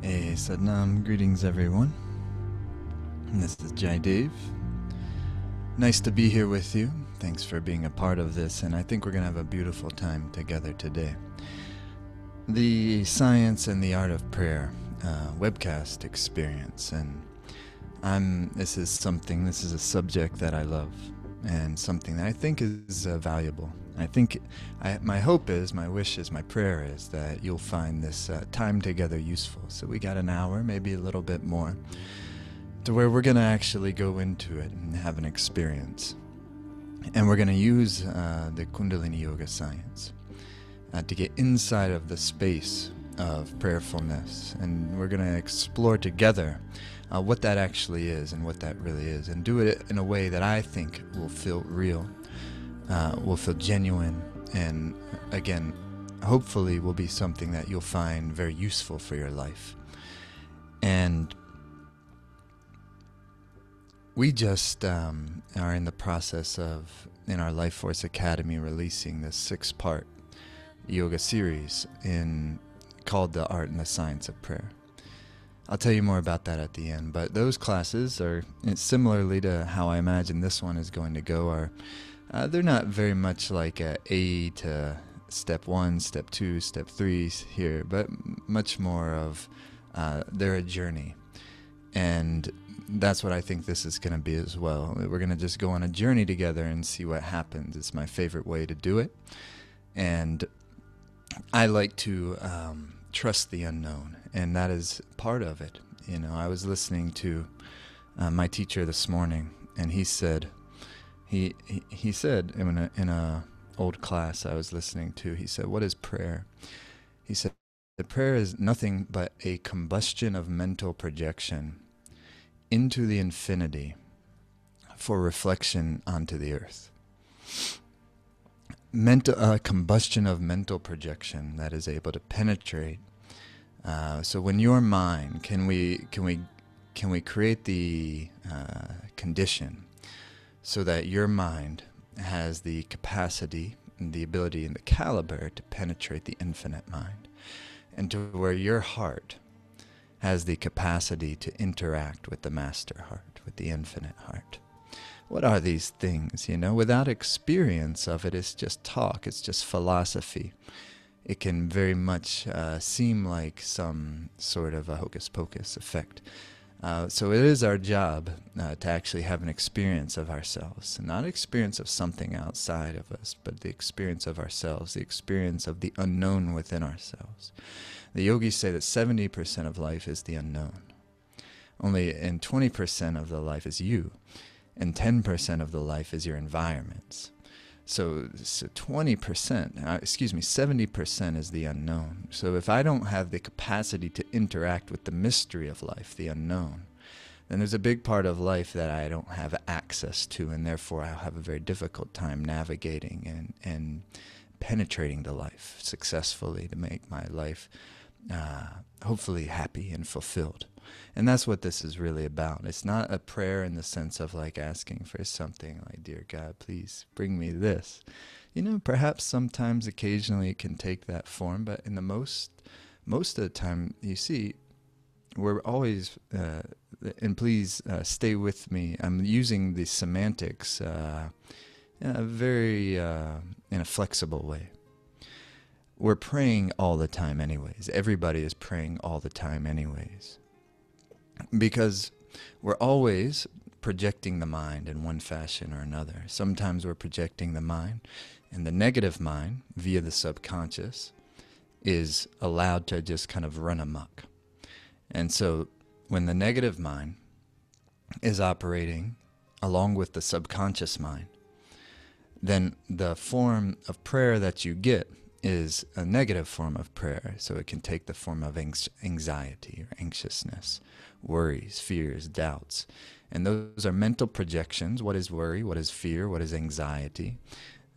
Hey, Sadnam, greetings everyone. This is Jai Dave. Nice to be here with you. Thanks for being a part of this, and I think we're going to have a beautiful time together today. The Science and the Art of Prayer webcast experience, and this is a subject that I love, and something that I think is valuable. My hope is, my wish is, my prayer is that you'll find this time together useful. So we got an hour, maybe a little bit more, to where we're going to actually go into it and have an experience. And we're going to use the Kundalini Yoga science to get inside of the space of prayerfulness. And we're going to explore together what that actually is and what that really is. And do it in a way that I think will feel real, will feel genuine, and again, hopefully will be something that you'll find very useful for your life. And we just are in the process of, in our Life Force Academy, releasing this 6-part yoga series called The Art and the Science of Prayer. I'll tell you more about that at the end, but those classes are, similarly to how I imagine this one is going to go, they're not very much like A to step 1, step 2, step 3 here, but much more of they're a journey. And that's what I think this is going to be as well. We're going to just go on a journey together and see what happens. It's my favorite way to do it. And I like to trust the unknown, and that is part of it. You know, I was listening to my teacher this morning, and he said in a old class I was listening to, he said, "What is prayer?" He said, "The prayer is nothing but a combustion of mental projection into the infinity for reflection onto the earth." Combustion of mental projection that is able to penetrate. So when your mind, can we create the condition so that your mind has the capacity and the ability and the caliber to penetrate the infinite mind, and to where your heart has the capacity to interact with the master heart, with the infinite heart. What are these things? You know, without experience of it, it's just talk, it's just philosophy. It can very much seem like some sort of a hocus pocus effect. So it is our job to actually have an experience of ourselves, not experience of something outside of us, but the experience of ourselves, the experience of the unknown within ourselves. The yogis say that 70% of life is the unknown. And 20% of the life is you, and 10% of the life is your environments. So 70% is the unknown. So if I don't have the capacity to interact with the mystery of life, the unknown, then there's a big part of life that I don't have access to, and therefore I'll have a very difficult time navigating and penetrating the life successfully to make my life hopefully happy and fulfilled. And that's what this is really about. It's not a prayer in the sense of like asking for something like, "Dear God, please bring me this." You know, perhaps sometimes, occasionally it can take that form, but in the most of the time, you see, we're always, and please stay with me, I'm using the semantics very in a flexible way. We're praying all the time anyways. Everybody is praying all the time anyways. Because we're always projecting the mind in one fashion or another. Sometimes we're projecting the mind, and the negative mind, via the subconscious, is allowed to just kind of run amok. And so when the negative mind is operating along with the subconscious mind, then the form of prayer that you get is a negative form of prayer. So it can take the form of anxiety or anxiousness, worries, fears, doubts. And those are mental projections. What is worry? What is fear? What is anxiety?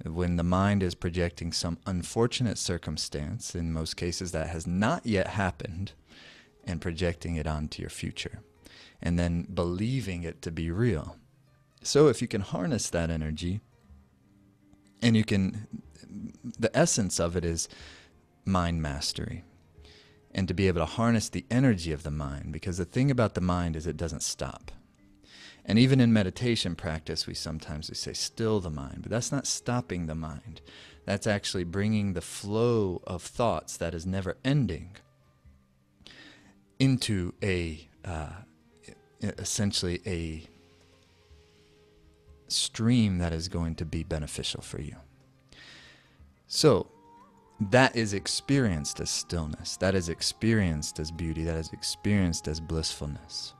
When the mind is projecting some unfortunate circumstance, in most cases that has not yet happened, and projecting it onto your future, and then believing it to be real. So if you can harness that energy, and the essence of it is mind mastery. and to be able to harness the energy of the mind, because the thing about the mind is it doesn't stop. And even in meditation practice, we sometimes say still the mind, but that's not stopping the mind. That's actually bringing the flow of thoughts that is never ending into essentially a stream that is going to be beneficial for you. So that is experienced as stillness. That is experienced as beauty. That is experienced as blissfulness.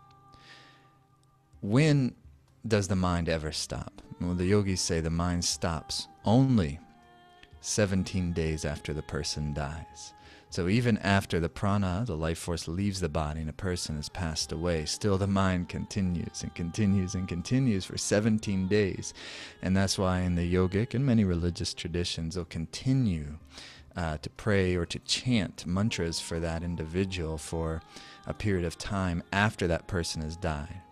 When does the mind ever stop? Well, the yogis say the mind stops only 17 days after the person dies. So even after the prana, the life force, leaves the body and a person has passed away, still the mind continues and continues and continues for 17 days. And that's why in the yogic and many religious traditions, they'll continue to pray or to chant mantras for that individual for a period of time after that person has died.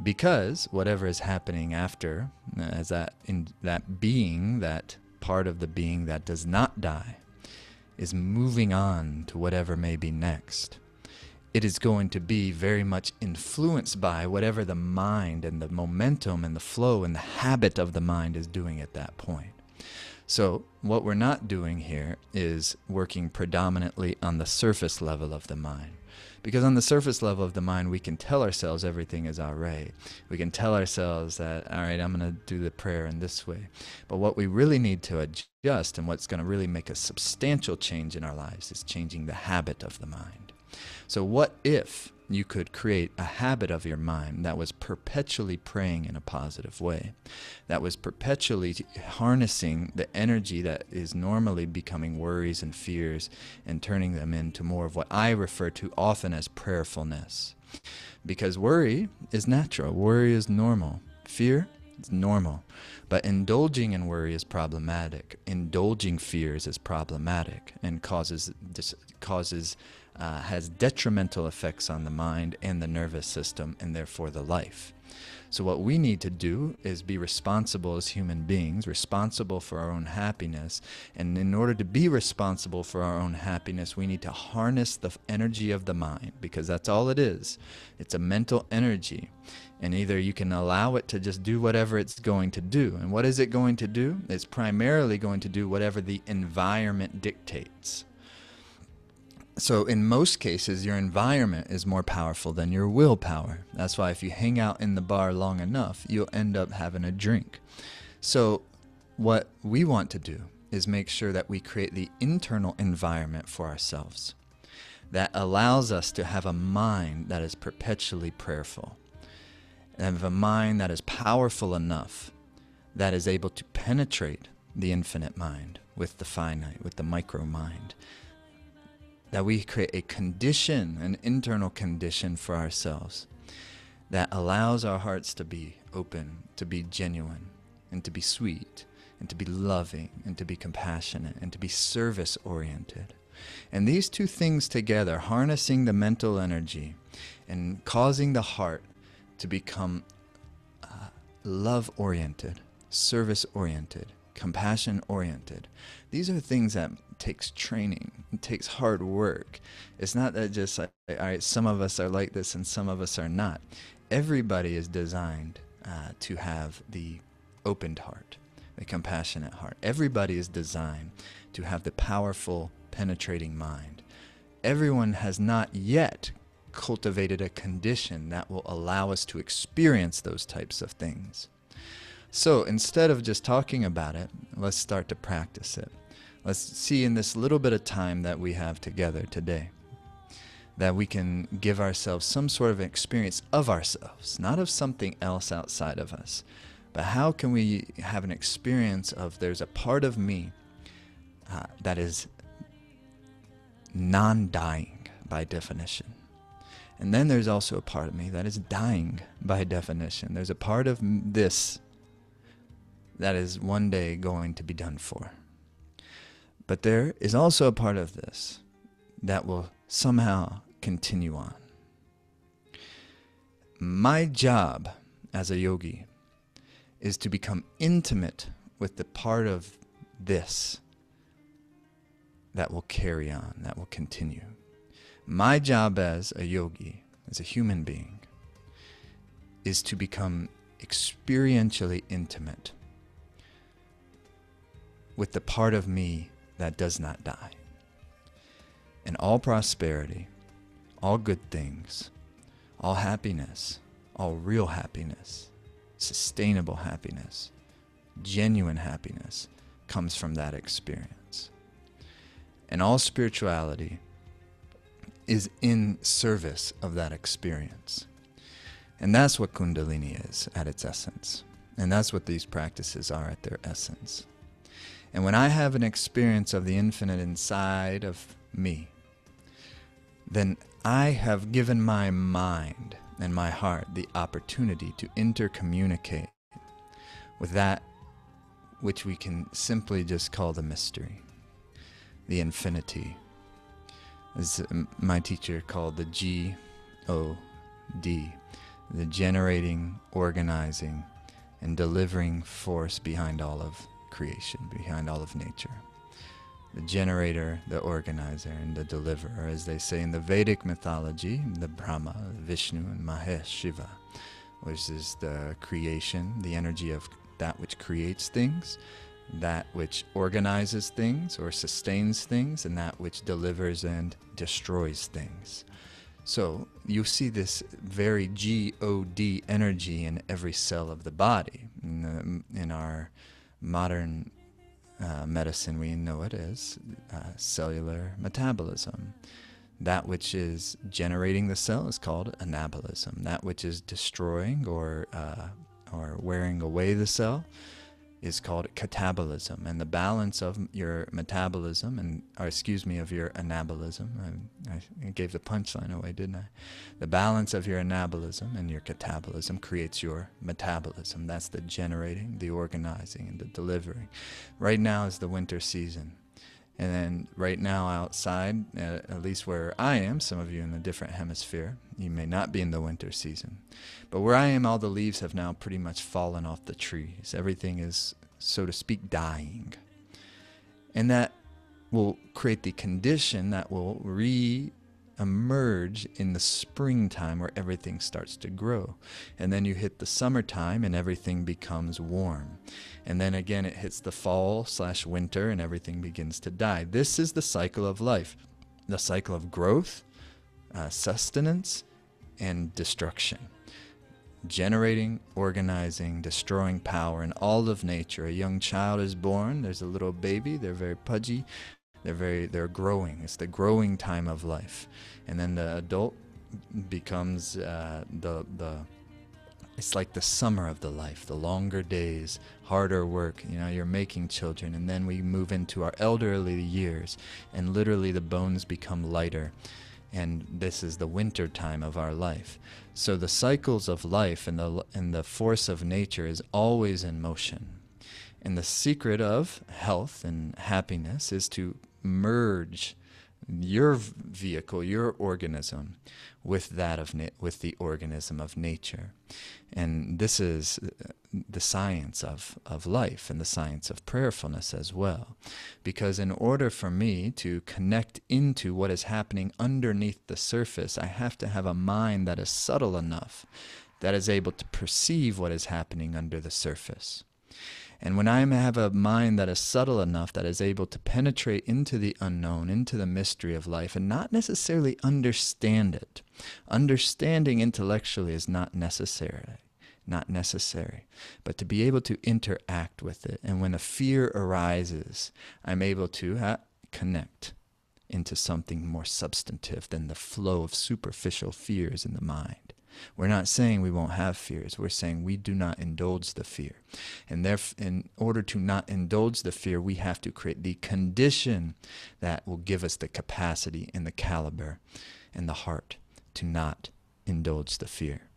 Because whatever is happening after, as that being, that part of the being that does not die, is moving on to whatever may be next, it is going to be very much influenced by whatever the mind and the momentum and the flow and the habit of the mind is doing at that point. So what we're not doing here is working predominantly on the surface level of the mind. Because on the surface level of the mind, we can tell ourselves everything is all right. We can tell ourselves that, all right, I'm going to do the prayer in this way. But what we really need to adjust, and what's going to really make a substantial change in our lives, is changing the habit of the mind. So what if you could create a habit of your mind that was perpetually praying in a positive way, that was perpetually harnessing the energy that is normally becoming worries and fears and turning them into more of what I refer to often as prayerfulness? Because worry is natural, worry is normal, fear is normal, but indulging in worry is problematic. Indulging fears is problematic and has detrimental effects on the mind and the nervous system, and therefore the life. So what we need to do is be responsible as human beings, responsible for our own happiness. And in order to be responsible for our own happiness, we need to harness the energy of the mind, because that's all it is. It's a mental energy. And either you can allow it to just do whatever it's going to do. And what is it going to do? It's primarily going to do whatever the environment dictates. So in most cases, your environment is more powerful than your willpower. That's why if you hang out in the bar long enough, you'll end up having a drink. So what we want to do is make sure that we create the internal environment for ourselves that allows us to have a mind that is perpetually prayerful, and have a mind that is powerful enough that is able to penetrate the infinite mind with the finite, with the micro mind. That we create a condition, an internal condition for ourselves that allows our hearts to be open, to be genuine, and to be sweet, and to be loving, and to be compassionate, and to be service-oriented. And these two things together, harnessing the mental energy and causing the heart to become love-oriented, service-oriented, compassion-oriented. These are things that takes training. It takes hard work. It's not that just like, all right, some of us are like this and some of us are not. Everybody is designed to have the opened heart, the compassionate heart. Everybody is designed to have the powerful, penetrating mind. Everyone has not yet cultivated a condition that will allow us to experience those types of things. So instead of just talking about it, let's start to practice it. Let's see in this little bit of time that we have together today, that we can give ourselves some sort of experience of ourselves, not of something else outside of us, but how can we have an experience of there's a part of me that is non-dying by definition. And then there's also a part of me that is dying by definition. There's a part of this that is one day going to be done for. But there is also a part of this that will somehow continue on. My job as a yogi is to become intimate with the part of this that will carry on, that will continue. My job as a yogi, as a human being, is to become experientially intimate with the part of me that does not die. And all prosperity, all good things, all happiness, all real happiness, sustainable happiness, genuine happiness comes from that experience. And all spirituality is in service of that experience. And that's what Kundalini is at its essence. And that's what these practices are at their essence. And when I have an experience of the infinite inside of me, then I have given my mind and my heart the opportunity to intercommunicate with that which we can simply just call the mystery, the infinity, as my teacher called the G-O-D, the generating, organizing, and delivering force behind all of creation, behind all of nature. The generator, the organizer, and the deliverer, as they say in the Vedic mythology, the Brahma, Vishnu, and Mahesh, Shiva, which is the creation, the energy of that which creates things, that which organizes things or sustains things, and that which delivers and destroys things. So you see this very G-O-D energy in every cell of the body. In our modern medicine, we know it as cellular metabolism. That which is generating the cell is called anabolism. That which is destroying or wearing away the cell is called catabolism. And the balance of your metabolism of your anabolism, I gave the punchline away, didn't I? The balance of your anabolism and your catabolism creates your metabolism. That's the generating, the organizing, and the delivering. Right now is the winter season. And then right now outside, at least where I am, some of you in a different hemisphere, you may not be in the winter season. But where I am, all the leaves have now pretty much fallen off the trees. Everything is, so to speak, dying. And that will create the condition that will re-emerge in the springtime where everything starts to grow. And then you hit the summertime and everything becomes warm. And then again it hits the fall/winter and everything begins to die. This is the cycle of life. The cycle of growth, sustenance, and destruction. Generating, organizing, destroying power in all of nature. A young child is born, there's a little baby, they're very pudgy, they're growing. It's the growing time of life. And then the adult becomes it's like the summer of the life, the longer days, harder work. You know, you're making children, and then we move into our elderly years, and literally the bones become lighter. And this is the winter time of our life. So the cycles of life and the force of nature is always in motion. And the secret of health and happiness is to merge your vehicle, your organism, with that of with the organism of nature. And this is the science of life and the science of prayerfulness as well. Because in order for me to connect into what is happening underneath the surface, I have to have a mind that is subtle enough, that is able to perceive what is happening under the surface. And when I have a mind that is subtle enough, that is able to penetrate into the unknown, into the mystery of life, and not necessarily understand it. Understanding intellectually is not necessary, but to be able to interact with it. And when a fear arises, I'm able to connect into something more substantive than the flow of superficial fears in the mind. We're not saying we won't have fears. We're saying we do not indulge the fear. And therefore, in order to not indulge the fear, we have to create the condition that will give us the capacity and the caliber and the heart to not indulge the fear.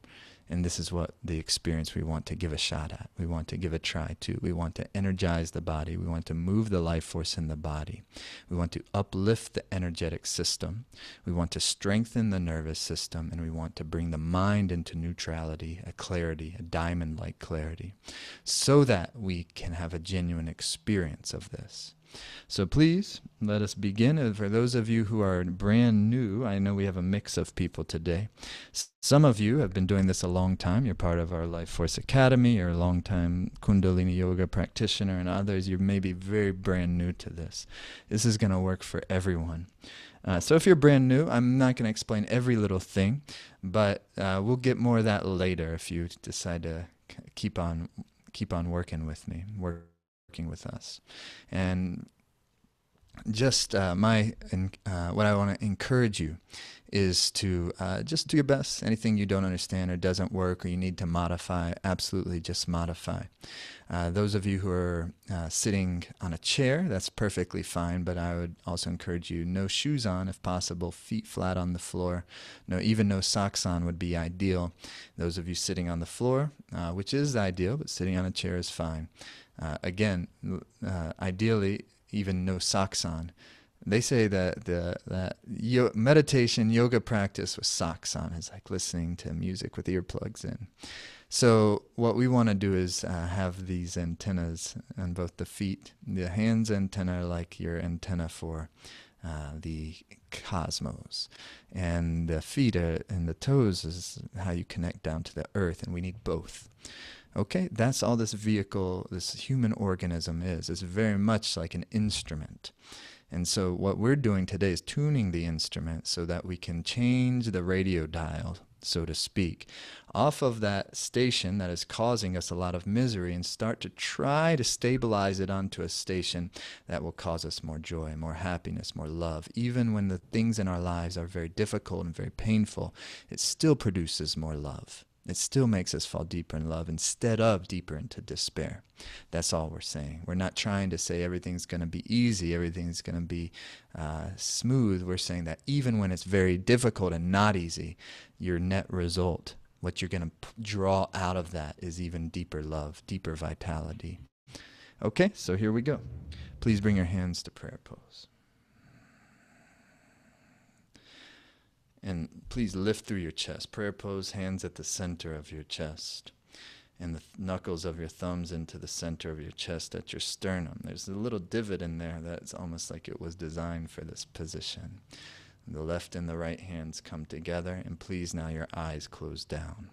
And this is what the experience we want to give a shot at. We want to give a try to. We want to energize the body. We want to move the life force in the body. We want to uplift the energetic system. We want to strengthen the nervous system. And we want to bring the mind into neutrality, a clarity, a diamond-like clarity, so that we can have a genuine experience of this. So please, let us begin. And for those of you who are brand new, I know we have a mix of people today. Some of you have been doing this a long time. You're part of our Life Force Academy. You're a long-time Kundalini Yoga practitioner, and others, you may be very brand new to this. This is going to work for everyone. So if you're brand new, I'm not going to explain every little thing, but we'll get more of that later if you decide to keep on working with me, working with us. And just what I want to encourage you is to just do your best. Anything you don't understand or doesn't work or you need to modify, absolutely just modify. Those of you who are sitting on a chair, that's perfectly fine, but I would also encourage you, no shoes on if possible, feet flat on the floor. Even no socks on would be ideal. Those of you sitting on the floor, which is ideal, but sitting on a chair is fine. Again, ideally, even no socks on. They say that meditation, yoga practice with socks on is like listening to music with earplugs in. So what we want to do is have these antennas on both the feet. The hands antenna are like your antenna for the cosmos. And the feet and the toes is how you connect down to the earth, and we need both. Okay, that's all this vehicle, this human organism is. It's very much like an instrument. And so what we're doing today is tuning the instrument so that we can change the radio dial, so to speak, off of that station that is causing us a lot of misery and start to try to stabilize it onto a station that will cause us more joy, more happiness, more love. Even when the things in our lives are very difficult and very painful, it still produces more love. It still makes us fall deeper in love instead of deeper into despair. That's all we're saying. We're not trying to say everything's going to be easy, everything's going to be smooth. We're saying that even when it's very difficult and not easy, your net result, what you're going to draw out of that is even deeper love, deeper vitality. Okay, so here we go. Please bring your hands to prayer pose. And please lift through your chest. Prayer pose, hands at the center of your chest. And the knuckles of your thumbs into the center of your chest at your sternum. There's a little divot in there that's almost like it was designed for this position. The left and the right hands come together. And please now your eyes close down.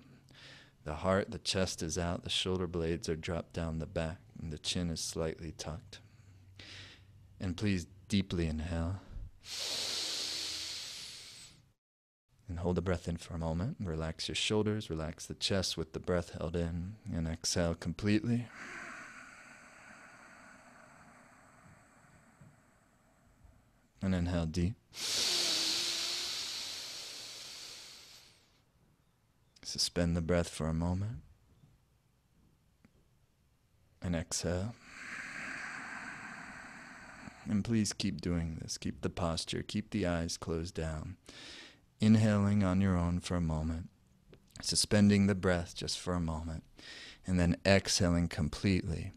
The heart, the chest is out. The shoulder blades are dropped down the back. And the chin is slightly tucked. And please deeply inhale. And hold the breath in for a moment. Relax your shoulders, relax the chest with the breath held in. And exhale completely. And inhale deep. Suspend the breath for a moment. And exhale. And please keep doing this. Keep the posture. Keep the eyes closed down. Inhaling on your own for a moment, suspending the breath just for a moment, and then exhaling completely.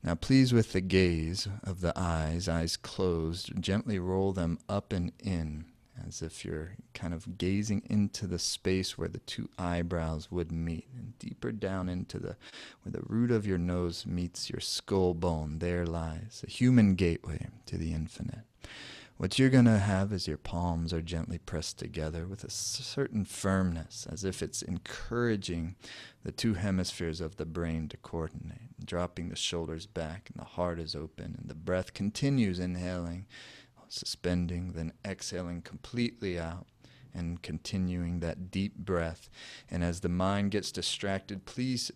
Now please, with the gaze of the eyes closed, gently roll them up and in, as if you're kind of gazing into the space where the two eyebrows would meet, and deeper down into where the root of your nose meets your skull bone. There lies a human gateway to the infinite. What you're going to have is your palms are gently pressed together with a certain firmness, as if it's encouraging the two hemispheres of the brain to coordinate, dropping the shoulders back, and the heart is open, and the breath continues, inhaling, suspending, then exhaling completely out, and continuing that deep breath. And as the mind gets distracted, please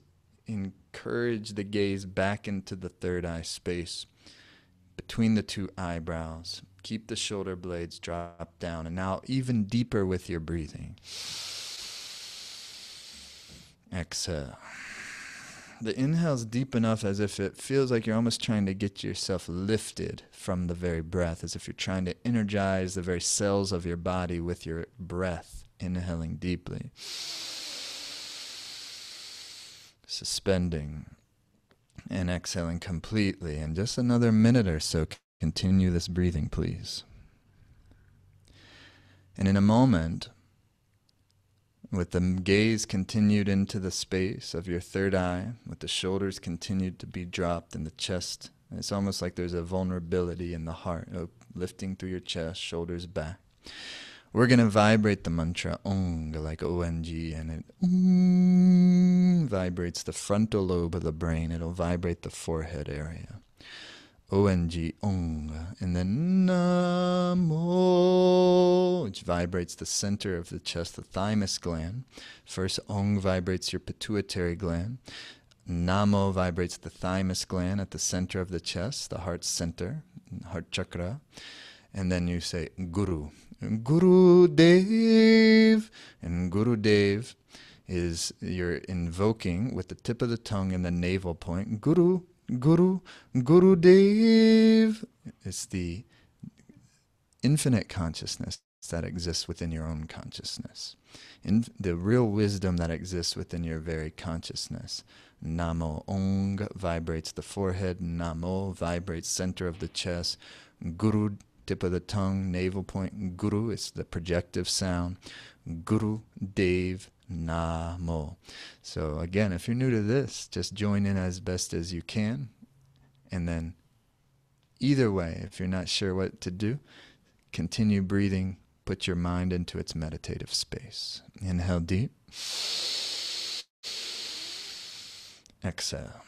encourage the gaze back into the third eye space between the two eyebrows. Keep the shoulder blades dropped down, and now even deeper with your breathing. Exhale. The inhale's deep enough as if it feels like you're almost trying to get yourself lifted from the very breath, as if you're trying to energize the very cells of your body with your breath, inhaling deeply. Suspending and exhaling completely. And just another minute or so, continue this breathing, please. And in a moment, with the gaze continued into the space of your third eye, with the shoulders continued to be dropped and the chest It's almost like there's a vulnerability in the heart, lifting through your chest, shoulders back. We're going to vibrate the mantra Ong, like O-N-G, and it vibrates the frontal lobe of the brain. It'll vibrate the forehead area. O-N-G, Ong, and then Namo, which vibrates the center of the chest, the thymus gland. First, Ong vibrates your pituitary gland. Namo vibrates the thymus gland at the center of the chest, the heart center, heart chakra. And then you say Guru. Guru Dev. And Guru Dev is you're invoking with the tip of the tongue and the navel point. Guru, Guru, Guru Dev. It's the infinite consciousness that exists within your own consciousness. In the real wisdom that exists within your very consciousness. Namo. Ong vibrates the forehead. Namo vibrates center of the chest. Guru, tip of the tongue, navel point. Guru is the projective sound. Guru Dev Namo. So again, if you're new to this, just join in as best as you can. And then either way, if you're not sure what to do, continue breathing. Put your mind into its meditative space. Inhale deep. Exhale.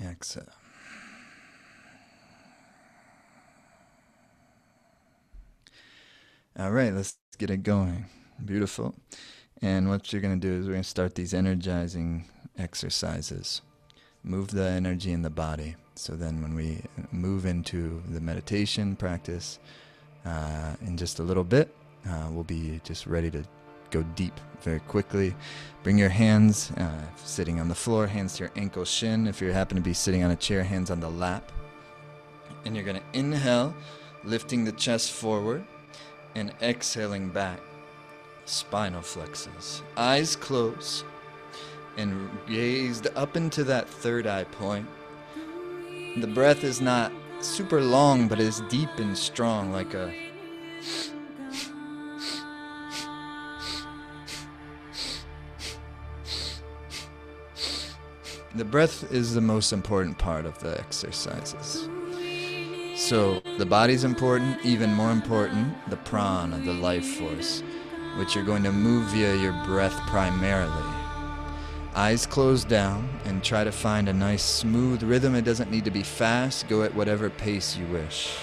Exhale. All right, let's get it going. Beautiful. And what you're going to do is we're going to start these energizing exercises. Move the energy in the body. So then when we move into the meditation practice in just a little bit, we'll be just ready to go deep very quickly. Bring your hands sitting on the floor, hands to your ankle shin. If you happen to be sitting on a chair, hands on the lap. And you're going to inhale, lifting the chest forward, and exhaling back. Spinal flexes. Eyes closed and gazed up into that third eye point. The breath is not super long, but is deep and strong, like a the breath is the most important part of the exercises. So the body's important, even more important, the prana, the life force, which you're going to move via your breath primarily. Eyes closed down and try to find a nice smooth rhythm. It doesn't need to be fast. Go at whatever pace you wish.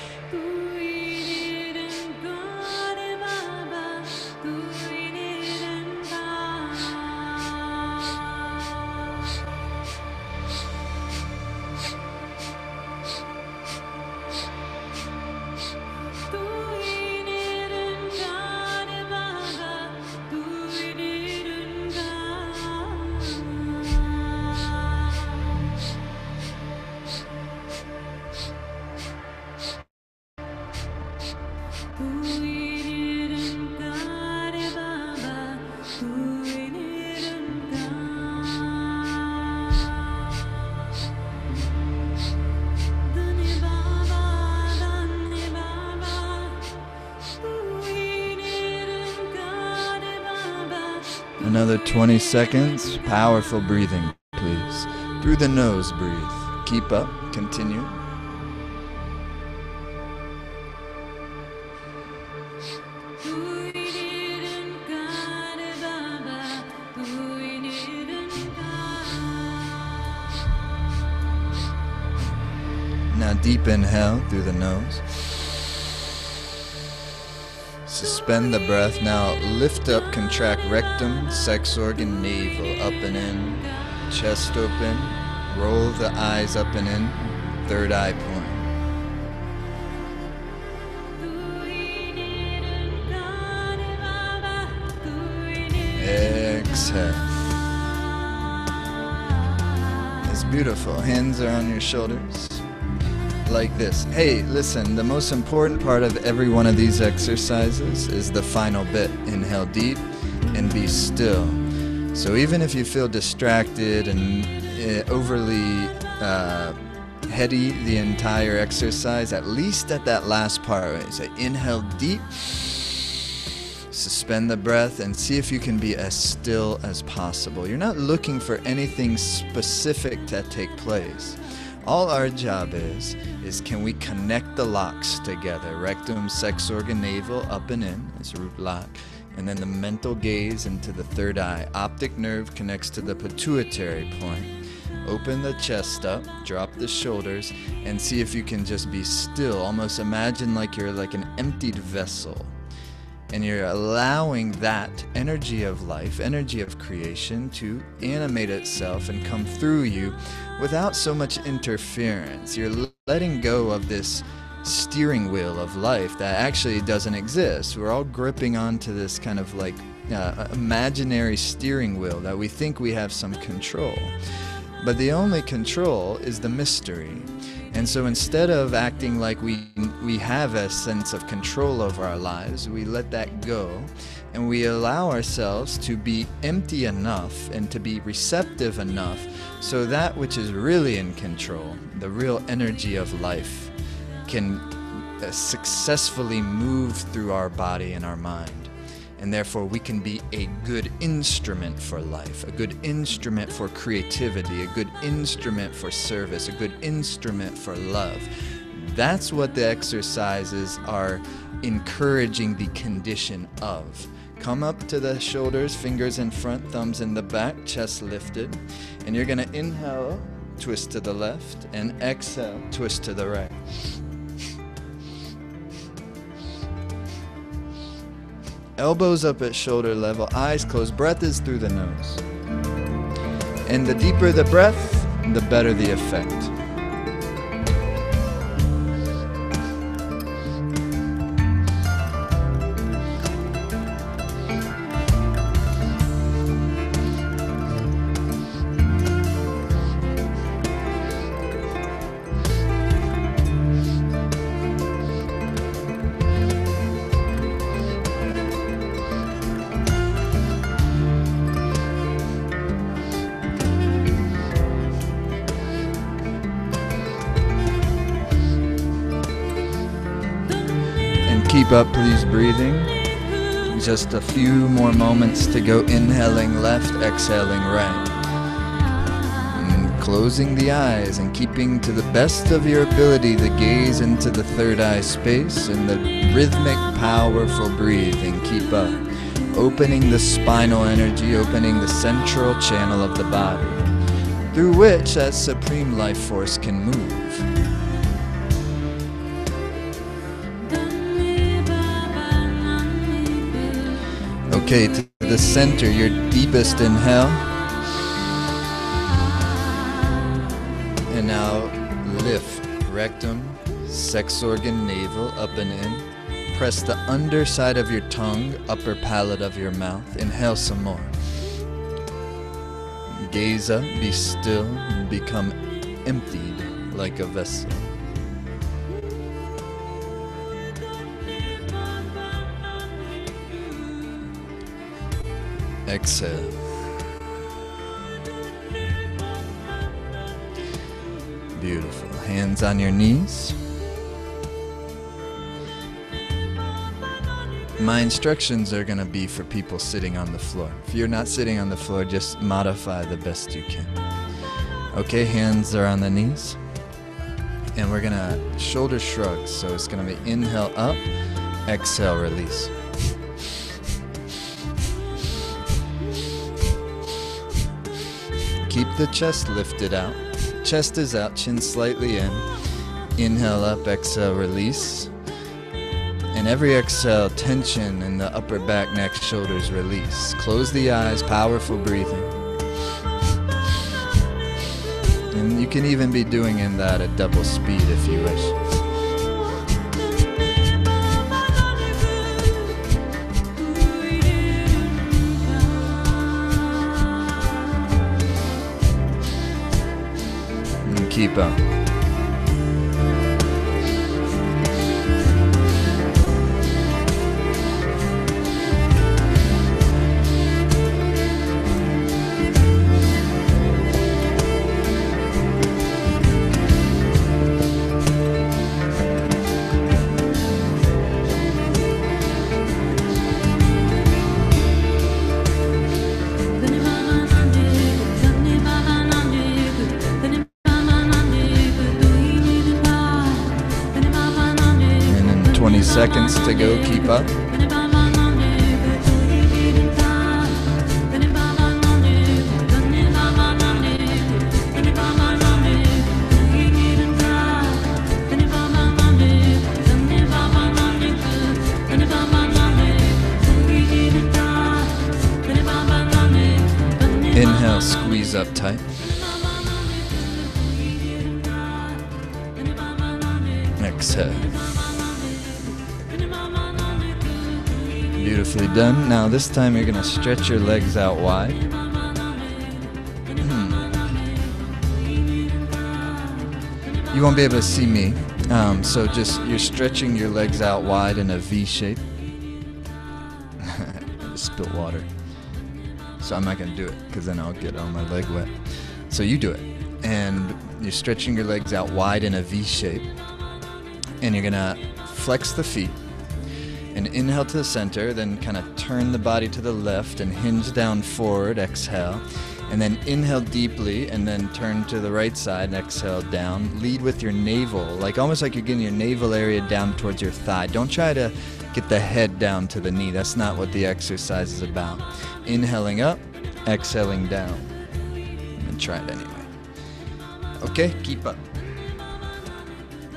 another 20 seconds. Powerful breathing, please. Through the nose, breathe. Keep up. Continue. Now deep inhale through the nose. Suspend the breath. Now lift up, contract rectum, sex organ, navel, up and in, chest open, roll the eyes up and in, third eye point. Exhale. It's beautiful. Hands are on your shoulders. Like this. Hey, listen, the most important part of every one of these exercises is the final bit. Inhale deep and be still. So even if you feel distracted and overly heady the entire exercise, at least at that last part, right? So inhale deep, suspend the breath, and see if you can be as still as possible. You're not looking for anything specific to take place. All our job is can we connect the locks together? Rectum, sex organ, navel, up and in, is root lock. And then the mental gaze into the third eye. Optic nerve connects to the pituitary point. Open the chest up, drop the shoulders, and see if you can just be still. Almost imagine like you're like an emptied vessel. And you're allowing that energy of life, energy of creation to animate itself and come through you without so much interference. You're letting go of this steering wheel of life that actually doesn't exist. We're all gripping onto this kind of like imaginary steering wheel that we think we have some control. But the only control is the mystery. And so instead of acting like we have a sense of control over our lives, we let that go and we allow ourselves to be empty enough and to be receptive enough so that which is really in control, the real energy of life, can successfully move through our body and our mind. And therefore we can be a good instrument for life, a good instrument for creativity, a good instrument for service, a good instrument for love. That's what the exercises are encouraging the condition of. Come up to the shoulders, fingers in front, thumbs in the back, chest lifted. And you're gonna inhale, twist to the left, and exhale, twist to the right. Elbows up at shoulder level, eyes closed, breath is through the nose. And the deeper the breath, the better the effect. Keep up, please, breathing. Just a few more moments to go. Inhaling left, exhaling right. And closing the eyes and keeping to the best of your ability the gaze into the third eye space and the rhythmic, powerful breathing. Keep up. Opening the spinal energy, opening the central channel of the body, through which that supreme life force can move. Okay, to the center, your deepest inhale. And now lift rectum, sex organ, navel, up and in. Press the underside of your tongue, upper palate of your mouth. Inhale some more. Gaze up, be still, and become emptied like a vessel. Exhale. Beautiful. Hands on your knees. My instructions are going to be for people sitting on the floor. If you're not sitting on the floor, just modify the best you can. Okay, hands are on the knees. And we're going to shoulder shrugs. So it's going to be inhale up, exhale, release. Keep the chest lifted out. Chest is out, chin slightly in. Inhale up, exhale, release. And every exhale, tension in the upper back, neck, shoulders, release. Close the eyes, powerful breathing. And you can even be doing in that at double speed if you wish. And keep up. Seconds to go, keep up. Inhale, squeeze up tight. Exhale. Beautifully done. Now this time you're going to stretch your legs out wide. You won't be able to see me, so just you're stretching your legs out wide in a V shape. I just spilled water, so I'm not going to do it because then I'll get all my leg wet. So you do it, and you're stretching your legs out wide in a V shape, and you're going to flex the feet. And inhale to the center, then kind of turn the body to the left and hinge down forward, exhale. And then inhale deeply and then turn to the right side and exhale down. Lead with your navel, like almost like you're getting your navel area down towards your thigh. Don't try to get the head down to the knee. That's not what the exercise is about. Inhaling up, exhaling down. And try it anyway. Okay, keep up.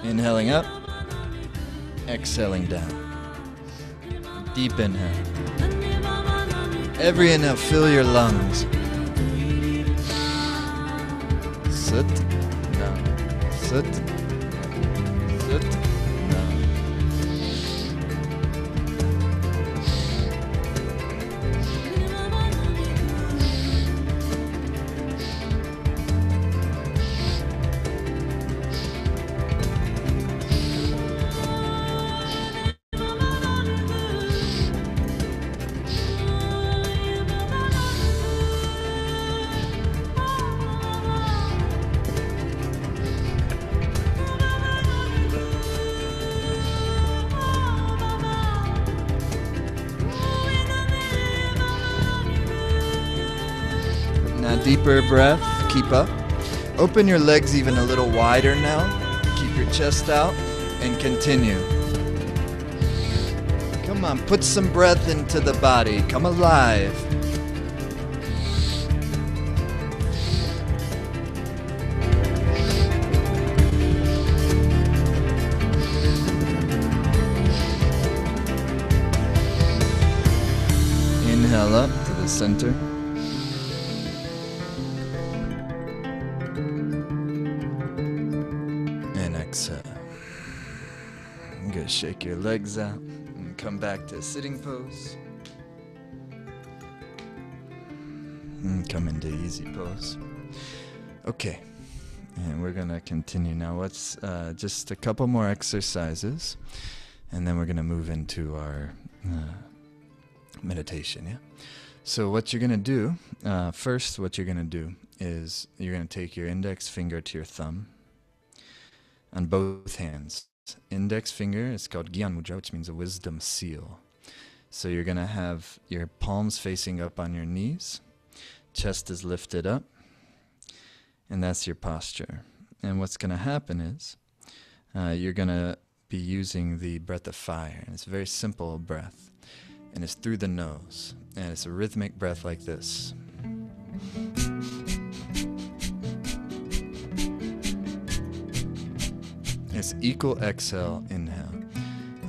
Inhaling up, exhaling down. Deep inhale. Every inhale, fill your lungs. Sit, down, sit, sit, down. Deeper breath, keep up. Open your legs even a little wider now. Keep your chest out and continue. Come on, put some breath into the body. Come alive. Inhale up to the center. Exhale. Good. Shake your legs out and come back to sitting pose. And come into easy pose. Okay. And we're going to continue now. Let's just a couple more exercises and then we're going to move into our meditation, yeah? So what you're going to do, first what you're going to do is you're going to take your index finger to your thumb on both hands. Index finger is called Gyan Mudra, which means a wisdom seal. So you're going to have your palms facing up on your knees, chest is lifted up, and that's your posture. And what's going to happen is you're going to be using the breath of fire. And it's a very simple breath. And it's through the nose. And it's a rhythmic breath like this. It's equal exhale, inhale.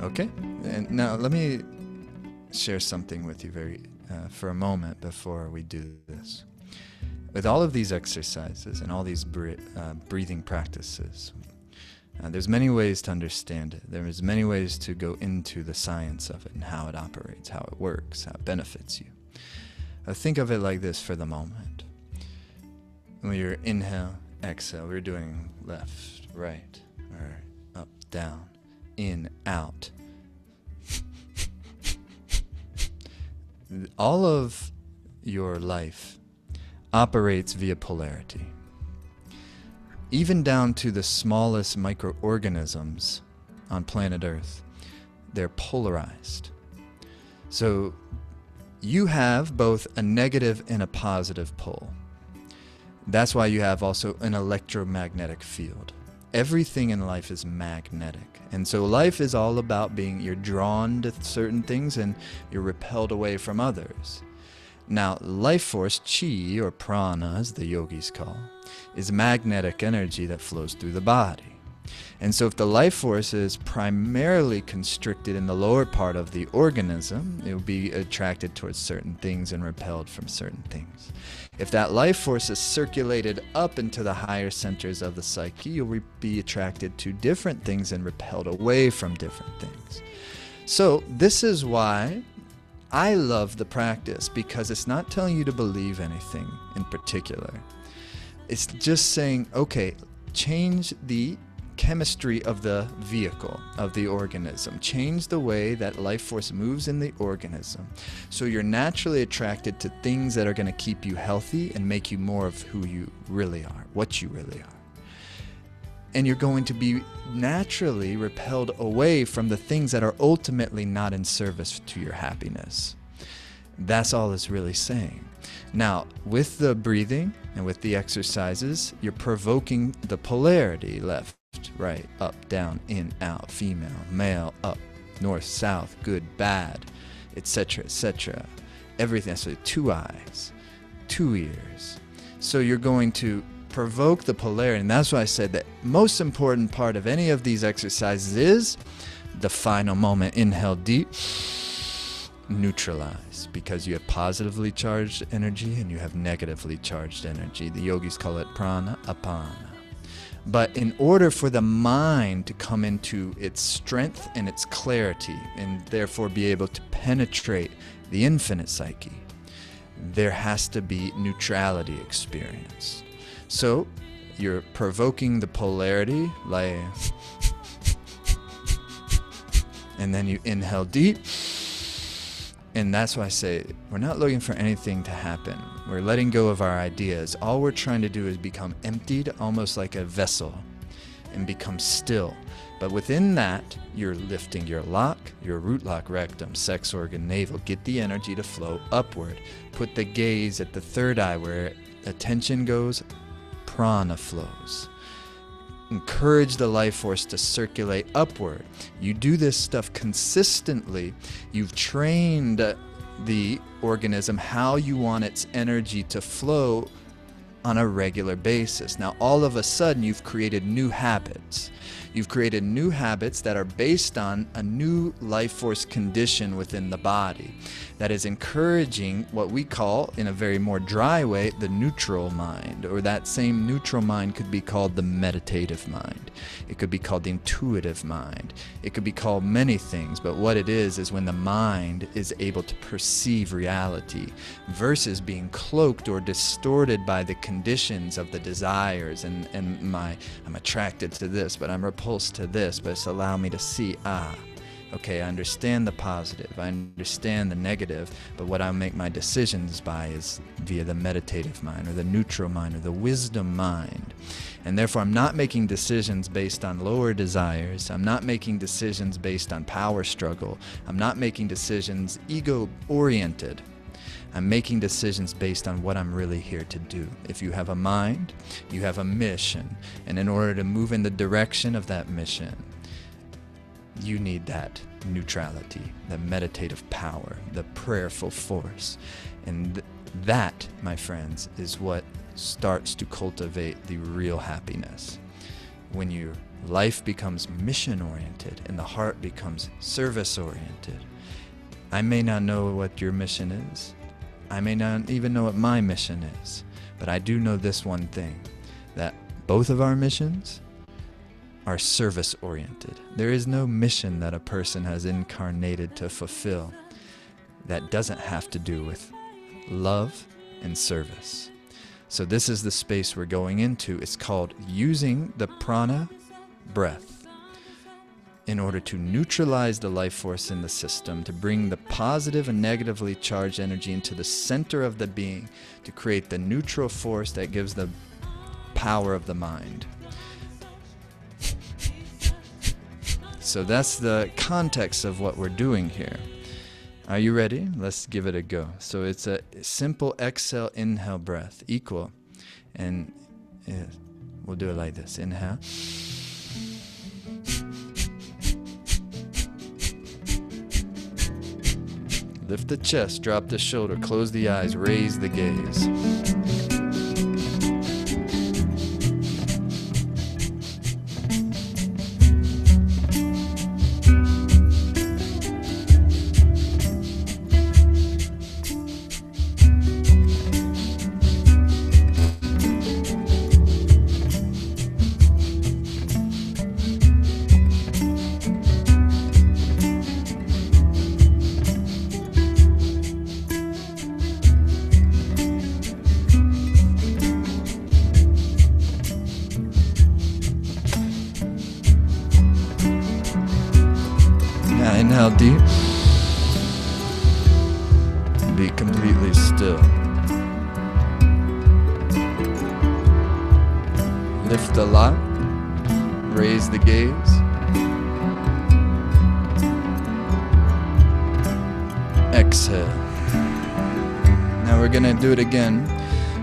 Okay? And now let me share something with you for a moment before we do this. With all of these exercises and all these breathing practices, there's many ways to understand it. There's many ways to go into the science of it and how it operates, how it works, how it benefits you. Think of it like this for the moment. When you're inhale, exhale, we're doing left, right, or up, down, in, out. All of your life operates via polarity. Even down to the smallest microorganisms on planet Earth, they're polarized. So you have both a negative and a positive pole. That's why you have also an electromagnetic field. Everything in life is magnetic. And so life is all about you're drawn to certain things and you're repelled away from others. Now, life force, chi, or prana, as the yogis call, is magnetic energy that flows through the body. And so if the life force is primarily constricted in the lower part of the organism, it will be attracted towards certain things and repelled from certain things. If that life force is circulated up into the higher centers of the psyche, you'll be attracted to different things and repelled away from different things. So this is why I love the practice, because it's not telling you to believe anything in particular. It's just saying, okay, change the chemistry of the vehicle, of the organism. Change the way that life force moves in the organism. So you're naturally attracted to things that are going to keep you healthy and make you more of who you really are, what you really are. And you're going to be naturally repelled away from the things that are ultimately not in service to your happiness. That's all it's really saying. Now, with the breathing and with the exercises, you're provoking the polarity, left, right, up, down, in, out, female, male, up, north, south, good, bad, etc., etc. Everything. So 2 eyes, 2 ears. So you're going to provoke the polarity, and that's why I said that most important part of any of these exercises is the final moment. Inhale deep, neutralize, because you have positively charged energy and you have negatively charged energy. The yogis call it prana, apana. But in order for the mind to come into its strength and its clarity, and therefore be able to penetrate the infinite psyche, there has to be neutrality experienced. So you're provoking the polarity, like, and then you inhale deep. And that's why I say we're not looking for anything to happen. We're letting go of our ideas. All we're trying to do is become emptied, almost like a vessel, and become still. But within that, you're lifting your lock, your root lock, rectum, sex organ, navel. Get the energy to flow upward. Put the gaze at the third eye where attention goes, prana flows. Encourage the life force to circulate upward. You do this stuff consistently. You've trained the organism how you want its energy to flow on a regular basis. Now, all of a sudden, you've created new habits. You've created new habits that are based on a new life force condition within the body that is encouraging what we call, in a very more dry way, the neutral mind. Or that same neutral mind could be called the meditative mind. It could be called the intuitive mind. It could be called many things, but what it is when the mind is able to perceive reality versus being cloaked or distorted by the conditions of the desires and I'm attracted to this, but I'm repulsed to this, but it's allow me to see, okay, I understand the positive, I understand the negative, but what I make my decisions by is via the meditative mind, or the neutral mind, or the wisdom mind. And therefore, I'm not making decisions based on lower desires. I'm not making decisions based on power struggle. I'm not making decisions ego-oriented. I'm making decisions based on what I'm really here to do. If you have a mind, you have a mission. And in order to move in the direction of that mission, you need that neutrality, the meditative power, the prayerful force. And that, my friends, is what starts to cultivate the real happiness. When your life becomes mission-oriented and the heart becomes service-oriented. I may not know what your mission is. I may not even know what my mission is. But I do know this one thing, that both of our missions are service-oriented. There is no mission that a person has incarnated to fulfill that doesn't have to do with love and service. So this is the space we're going into. It's called using the prana breath in order to neutralize the life force in the system, to bring the positive and negatively charged energy into the center of the being, to create the neutral force that gives the power of the mind. So that's the context of what we're doing here. Are you ready? Let's give it a go. So it's a simple exhale, inhale breath, equal. And we'll do it like this. Inhale. Lift the chest, drop the shoulder, close the eyes, raise the gaze. Inhale deep. Be completely still. Lift the lot. Raise the gaze. Exhale. Now we're going to do it again,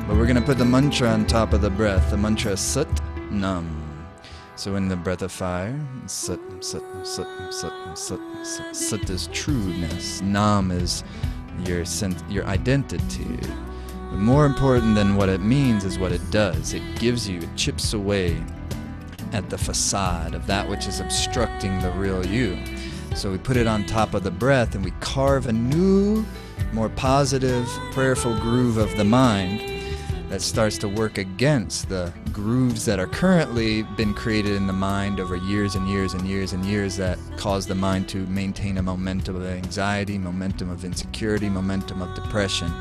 but we're going to put the mantra on top of the breath. The mantra is Sat Nam. So in the breath of fire, Sat, Sat, Sat, Sat, Sat, Sat. Sat is trueness. Nam is your identity. But more important than what it means is what it does. It gives you, it chips away at the facade of that which is obstructing the real you. So we put it on top of the breath and we carve a new, more positive, prayerful groove of the mind that starts to work against the grooves that are currently been created in the mind over years and years and years and years that cause the mind to maintain a momentum of anxiety, momentum of insecurity, momentum of depression,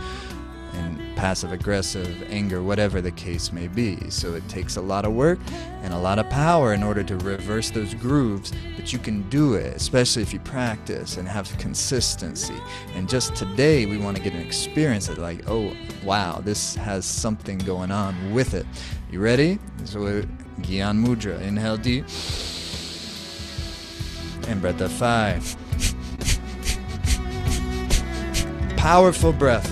and passive-aggressive anger, whatever the case may be. So it takes a lot of work and a lot of power in order to reverse those grooves, but you can do it, especially if you practice and have consistency. And just today, we want to get an experience of like, oh, wow, this has something going on with it. You ready? So Gyan Mudra. Inhale deep. And breath of 5. Powerful breath.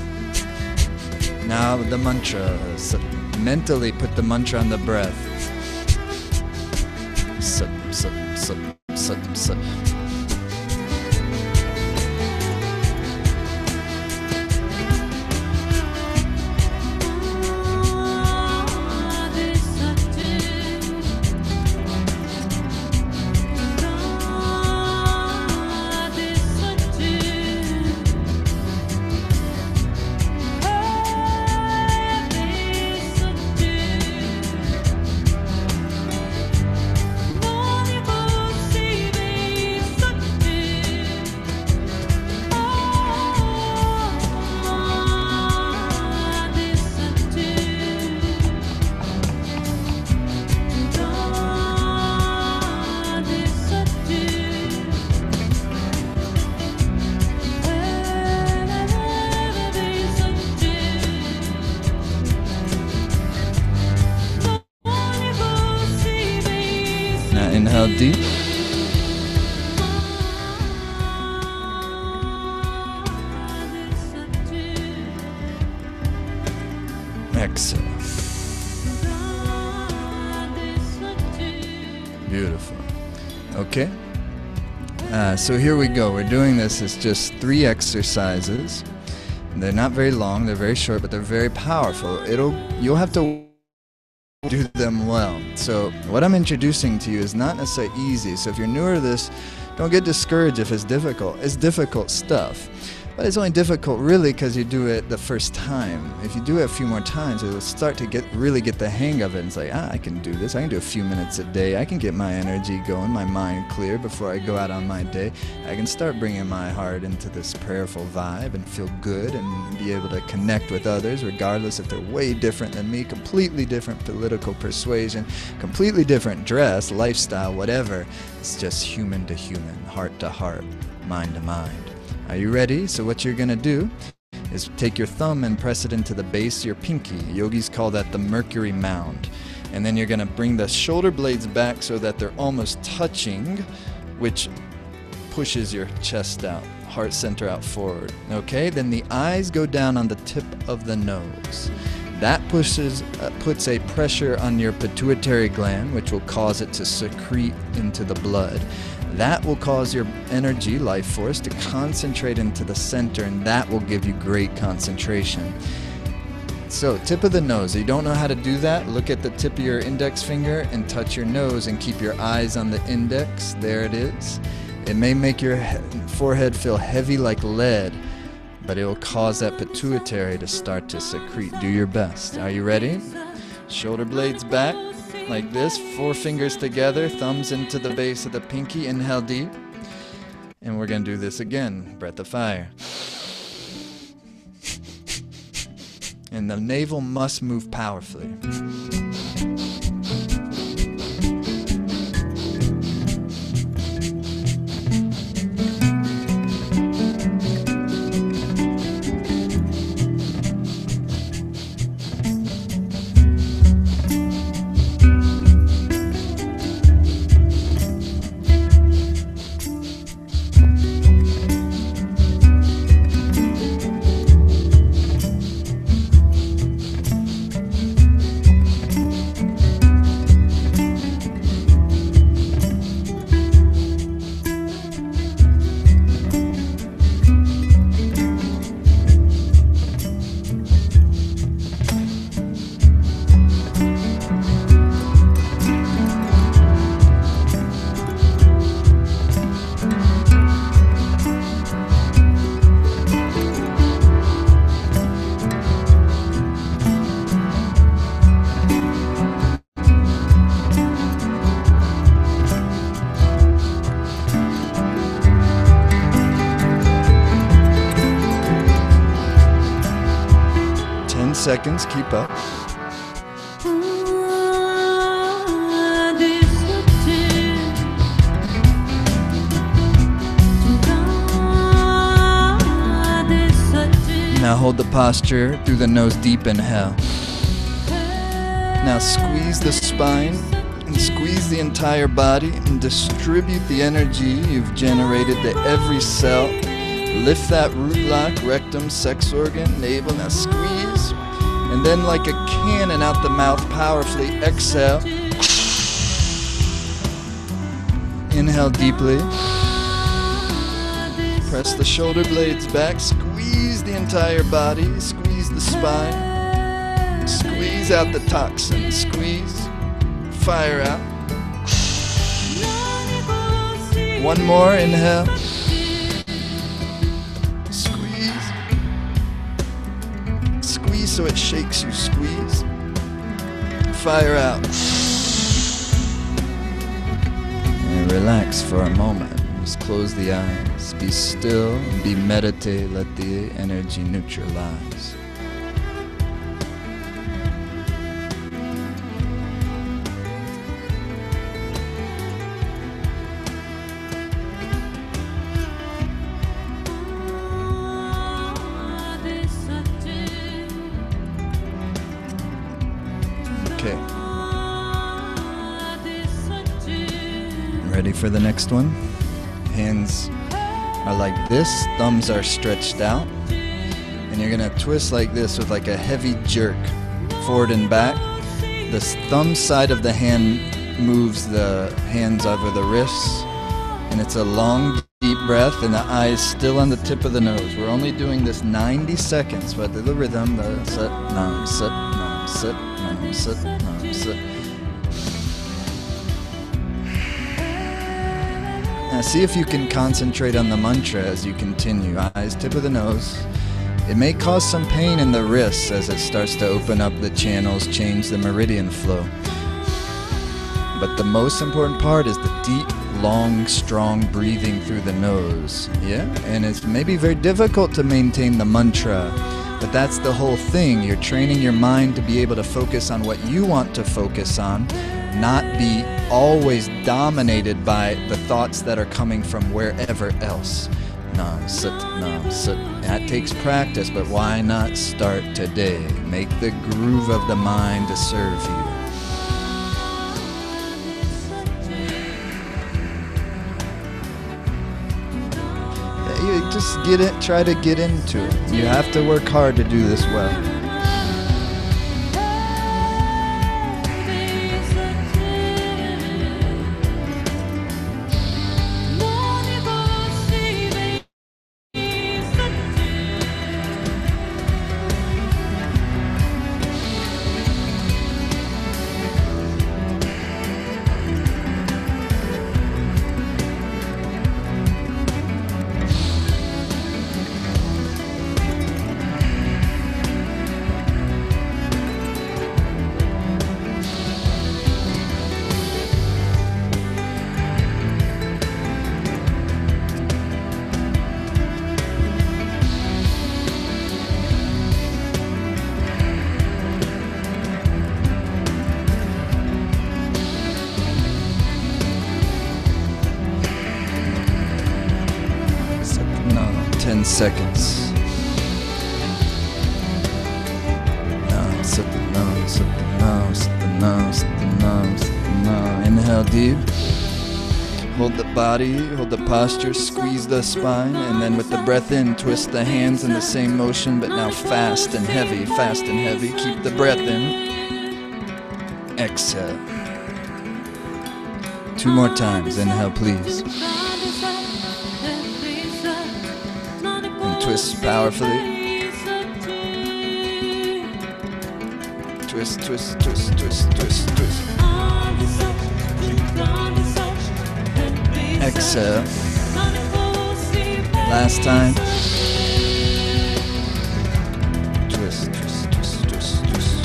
Now the mantra. Mentally put the mantra on the breath. Sat, sat, sat, sat, sat. Inhale deep. Exhale. Beautiful. Okay. So here we go. We're doing this as just 3 exercises. They're not very long, they're very short, but they're very powerful. You'll have to do them well. So what I'm introducing to you is not necessarily easy. So if you're newer to this, don't get discouraged if it's difficult. It's difficult stuff. But it's only difficult really because you do it the first time. If you do it a few more times, it'll start to really get the hang of it. And it's like, I can do this. I can do a few minutes a day. I can get my energy going, my mind clear before I go out on my day. I can start bringing my heart into this prayerful vibe and feel good and be able to connect with others, regardless if they're way different than me, completely different political persuasion, completely different dress, lifestyle, whatever. It's just human to human, heart to heart, mind to mind. Are you ready? So what you're going to do is take your thumb and press it into the base of your pinky. Yogis call that the Mercury mound. And then you're going to bring the shoulder blades back so that they're almost touching, which pushes your chest out, heart center out forward. Okay? Then the eyes go down on the tip of the nose. That puts a pressure on your pituitary gland, which will cause it to secrete into the blood. That will cause your energy, life force, to concentrate into the center, and that will give you great concentration. So, tip of the nose. If you don't know how to do that, look at the tip of your index finger and touch your nose and keep your eyes on the index. There it is. It may make your forehead feel heavy like lead, but it will cause that pituitary to start to secrete. Do your best. Are you ready? Shoulder blades back. Like this, 4 fingers together, thumbs into the base of the pinky, inhale deep. And we're going to do this again, breath of fire. And the navel must move powerfully. Seconds, keep up. Now hold the posture through the nose, deep inhale. Now squeeze the spine and squeeze the entire body and distribute the energy you've generated to every cell. Lift that root lock, rectum, sex organ, navel. Now squeeze. And then like a cannon out the mouth, powerfully exhale. Inhale deeply. Press the shoulder blades back. Squeeze the entire body. Squeeze the spine. Squeeze out the toxin. Squeeze. Fire out. One more. Inhale. So it shakes you, squeeze, fire out, and relax for a moment. Just close the eyes, be still, be meditate, let the energy neutralize. Ready for the next one? Hands are like this, thumbs are stretched out, and you're gonna twist like this with like a heavy jerk forward and back. The thumb side of the hand moves the hands over the wrists, and it's a long deep breath, and the eyes still on the tip of the nose. We're only doing this 90 seconds, but the rhythm, the sit, nam, sit, nam, sit, nam, sit, nam, sit. Now see if you can concentrate on the mantra as you continue. Eyes, tip of the nose. It may cause some pain in the wrists as it starts to open up the channels, change the meridian flow. But the most important part is the deep, long, strong breathing through the nose. Yeah? And it's maybe very difficult to maintain the mantra, but that's the whole thing. You're training your mind to be able to focus on what you want to focus on, not be always dominated by the thoughts that are coming from wherever else. Nam, sit, nam, sit. That takes practice, but why not start today? Make the groove of the mind to serve you. You just get it, try to get into it. You have to work hard to do this well. Seconds. No, sit the no, sit the no, sit the no, sit the no, sit the no. Inhale deep. Hold the body, hold the posture, squeeze the spine, and then with the breath in, twist the hands in the same motion, but now fast and heavy, fast and heavy. Keep the breath in. Exhale. 2 more times. Inhale, please. Twist powerfully. Twist, twist, twist, twist, twist, twist. Exhale. Last time. Twist, twist, twist, twist, twist.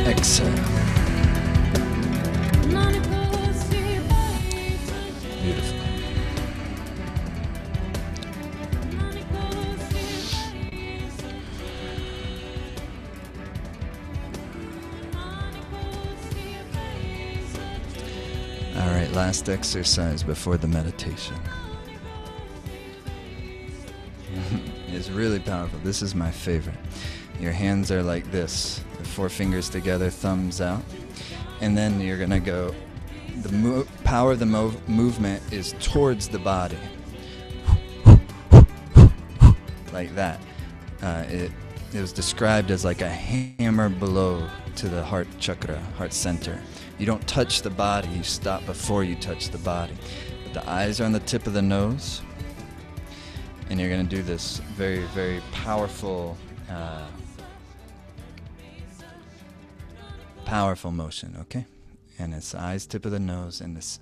Exhale. Alright, last exercise before the meditation. It's really powerful. This is my favorite. Your hands are like this, the 4 fingers together, thumbs out. And then you're going to go, the power of the movement is towards the body. Like that. It was described as like a hammer blow to the heart chakra, heart center. You don't touch the body, you stop before you touch the body. But the eyes are on the tip of the nose, and you're going to do this very, very powerful, powerful motion, okay? And it's eyes, tip of the nose, and this.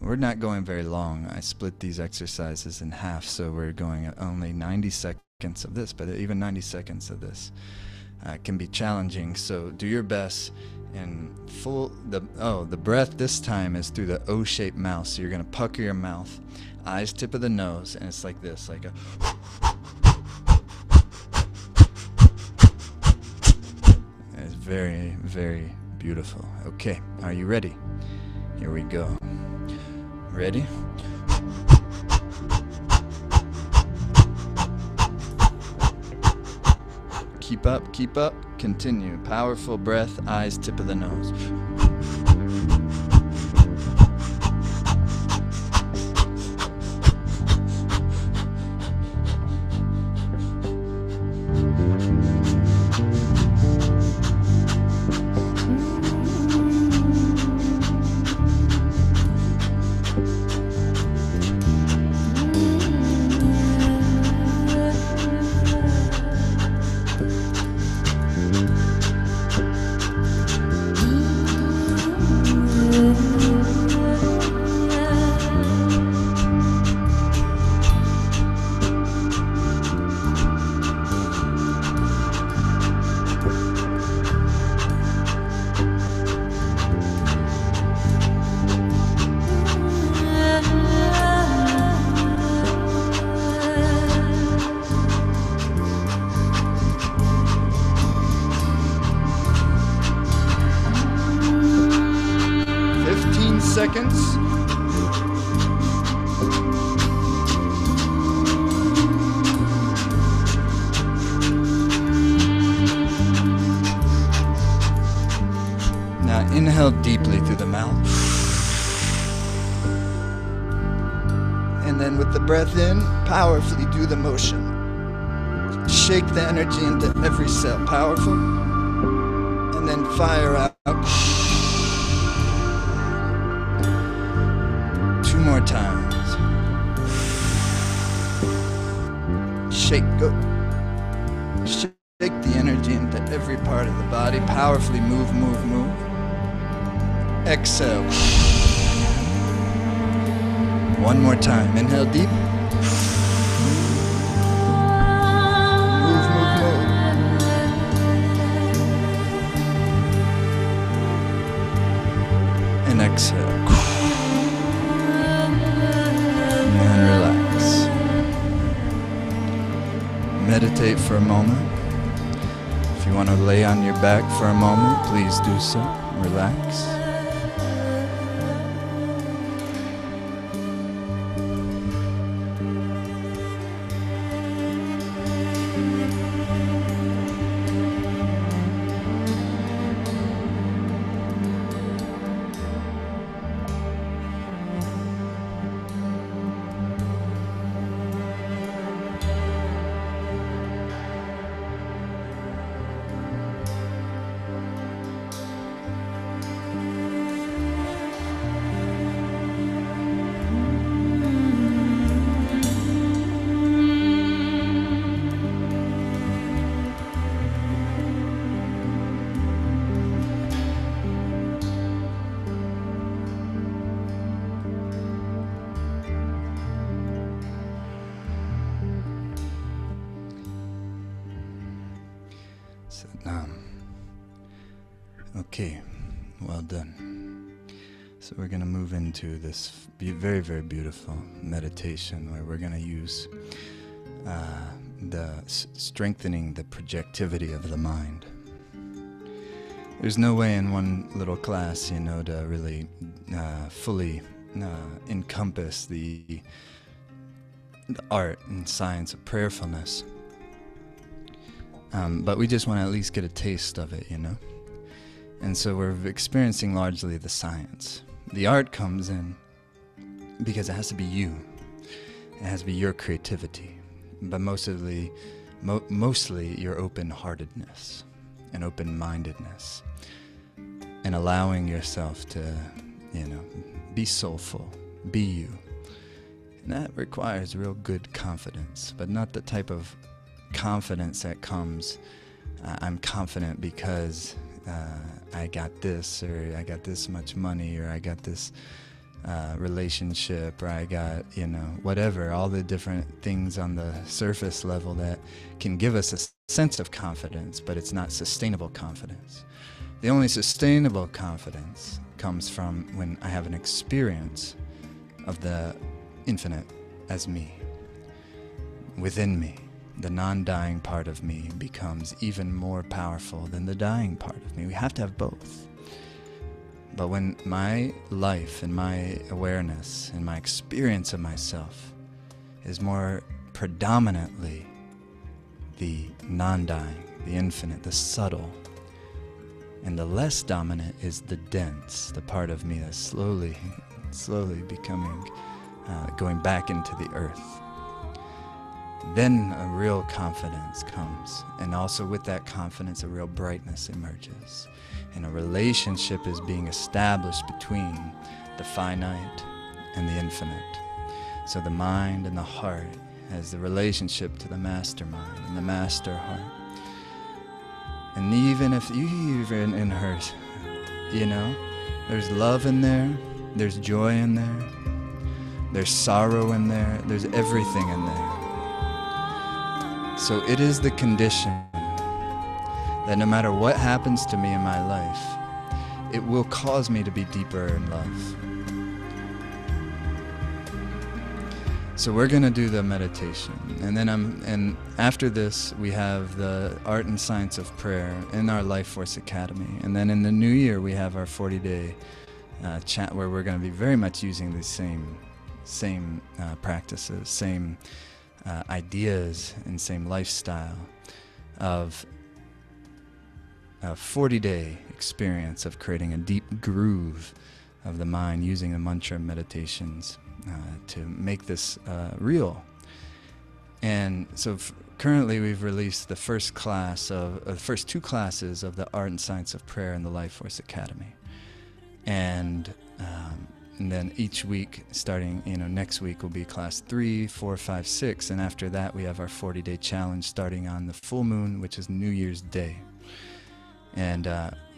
We're not going very long. I split these exercises in half, so we're going at only 90 seconds of this, but even 90 seconds of this can be challenging, so do your best. And the breath this time is through the O-shaped mouth, so you're going to pucker your mouth, eyes, tip of the nose, and it's like this, like a it's very, very beautiful. Okay, are you ready? Here we go. Ready? Keep up, keep up. Continue. Powerful breath, eyes, tip of the nose. Seconds. Now inhale deeply through the mouth. And then with the breath in, powerfully do the motion. Shake the energy into every cell. Powerful. And then fire out. More times. Shake, go. Shake the energy into every part of the body. Powerfully move, move, move. Exhale. One more time. Inhale deep. Move, move, move. And exhale. Meditate for a moment. If you want to lay on your back for a moment, please do so. Relax. Okay, well done. So we're going to move into this very, very beautiful meditation where we're going to use strengthening the projectivity of the mind. There's no way in one little class, you know, to really fully encompass the art and science of prayerfulness. But we just want to at least get a taste of it, you know? And so we're experiencing largely the science. The art comes in because it has to be you. It has to be your creativity. But mostly your open-heartedness and open-mindedness. And allowing yourself to, you know, be soulful, be you. And that requires real good confidence, but not the type of confidence that comes, I'm confident because I got this, or I got this much money, or I got this relationship, or I got, you know, whatever, all the different things on the surface level that can give us a sense of confidence, but it's not sustainable confidence. The only sustainable confidence comes from when I have an experience of the infinite as me, within me. The non-dying part of me becomes even more powerful than the dying part of me. We have to have both. But when my life and my awareness and my experience of myself is more predominantly the non-dying, the infinite, the subtle. And the less dominant is the dense, the part of me that's slowly becoming, going back into the earth. Then a real confidence comes, and also with that confidence, a real brightness emerges. And a relationship is being established between the finite and the infinite. So the mind and the heart has the relationship to the mastermind and the master heart. And even in her, there's love in there, there's joy in there, there's sorrow in there, there's everything in there. So it is the condition that no matter what happens to me in my life, it will cause me to be deeper in love. So we're going to do the meditation, and after this we have the Art and Science of Prayer in our Life Force Academy, and then in the new year we have our 40-day chat where we're going to be very much using the same practices, same ideas, and same lifestyle of a 40-day experience of creating a deep groove of the mind using the mantra meditations to make this real. And so currently we've released the first two classes of the Art and Science of Prayer in the Life Force Academy. And then each week, starting next week, will be class 3, 4, 5, 6, and after that we have our 40-day challenge starting on the full moon, which is New Year's Day. And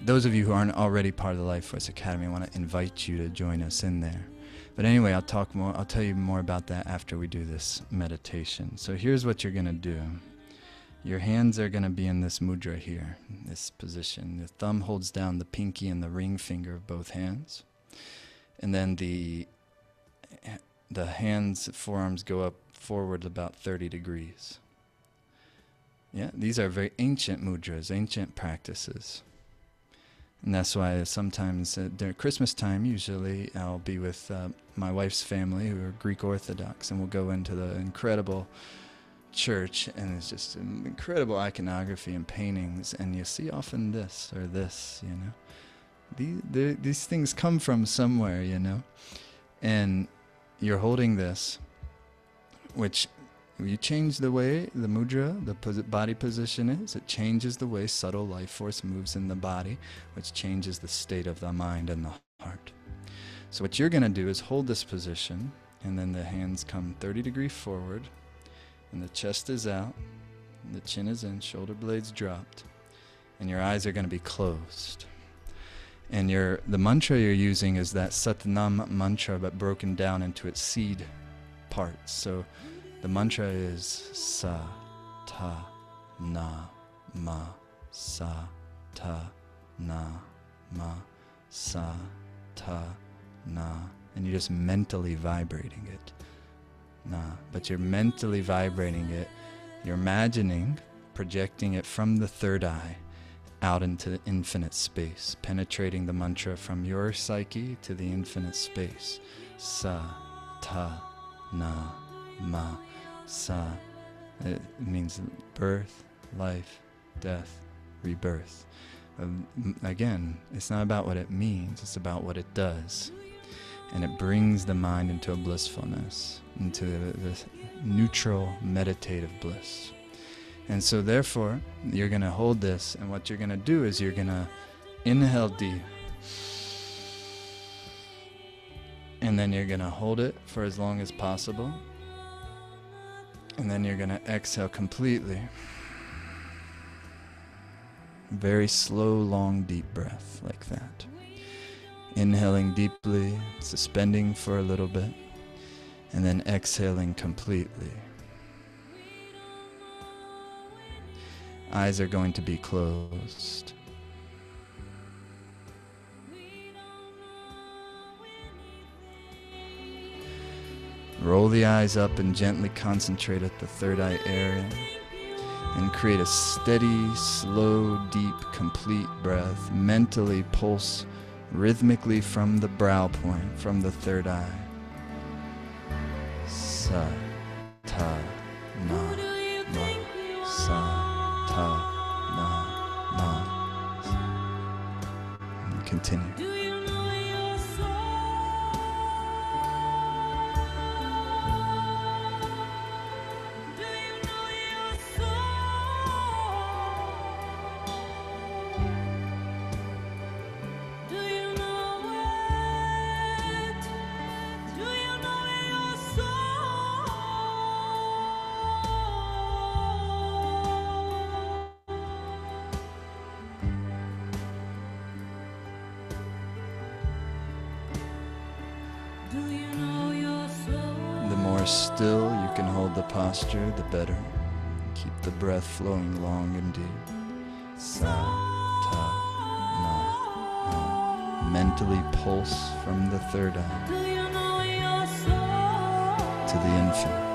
those of you who aren't already part of the Life Force Academy, I want to invite you to join us in there. But anyway, I'll tell you more about that after we do this meditation. So here's what you're going to do. Your hands are going to be in this mudra here, this position. The thumb holds down the pinky and the ring finger of both hands. And then the hands, forearms go up forward about 30 degrees. Yeah, these are very ancient mudras, ancient practices. And that's why sometimes during Christmas time, usually I'll be with my wife's family who are Greek Orthodox, and we'll go into the incredible church, and it's just incredible iconography and paintings, and you see often this or this, These things come from somewhere, and you're holding this, which you change the way the mudra, the body position is. It changes the way subtle life force moves in the body, which changes the state of the mind and the heart. So what you're going to do is hold this position, and then the hands come 30 degrees forward, and the chest is out, and the chin is in, shoulder blades dropped, and your eyes are going to be closed. And the mantra you're using is that Satnam mantra, but broken down into its seed parts. So the mantra is Sa, Ta, Na, Ma, Sa, Ta, Na, Ma, Sa, Ta, Na. And you're just mentally vibrating it. Na. But you're mentally vibrating it. You're imagining, projecting it from the third eye out into the infinite space, penetrating the mantra from your psyche to the infinite space. Sa, Ta, Na, Ma, Sa. It means birth, life, death, rebirth. Again, it's not about what it means, it's about what it does. And it brings the mind into a blissfulness, into the neutral meditative bliss. And so therefore, you're going to hold this, and what you're going to do is you're going to inhale deep. And then you're going to hold it for as long as possible. And then you're going to exhale completely. Very slow, long, deep breath like that. Inhaling deeply, suspending for a little bit, and then exhaling completely. Eyes are going to be closed. Roll the eyes up and gently concentrate at the third eye area and create a steady, slow, deep, complete breath. Mentally pulse rhythmically from the brow point, from the third eye. Sa, ta, na, ma, sa, ta, continue. The more still you can hold the posture, the better. Keep the breath flowing long and deep. Sa, ta, na, na. Mentally pulse from the third eye to the infinite.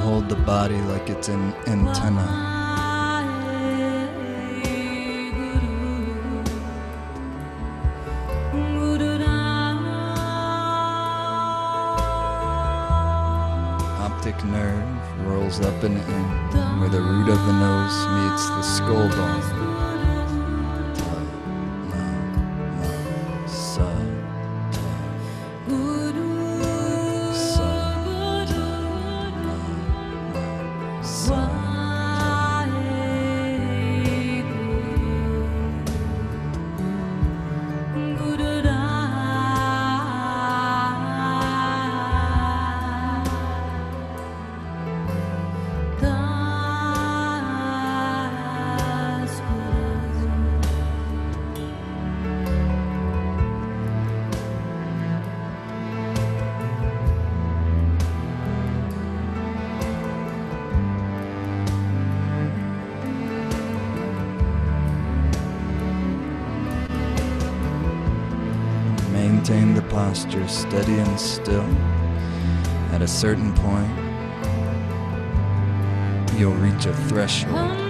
Hold the body like it's an antenna. Optic nerve rolls up and in where the root of the nose meets the skull bone. Ta, na, na, sa, ta. Sa, ta, na, na, sa, ta. Maintain the posture steady and still. At a certain point, you'll reach a threshold.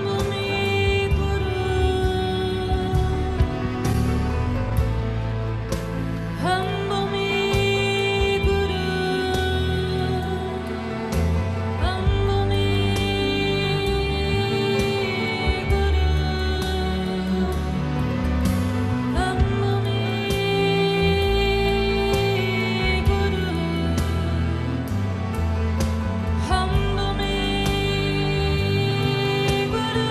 Guru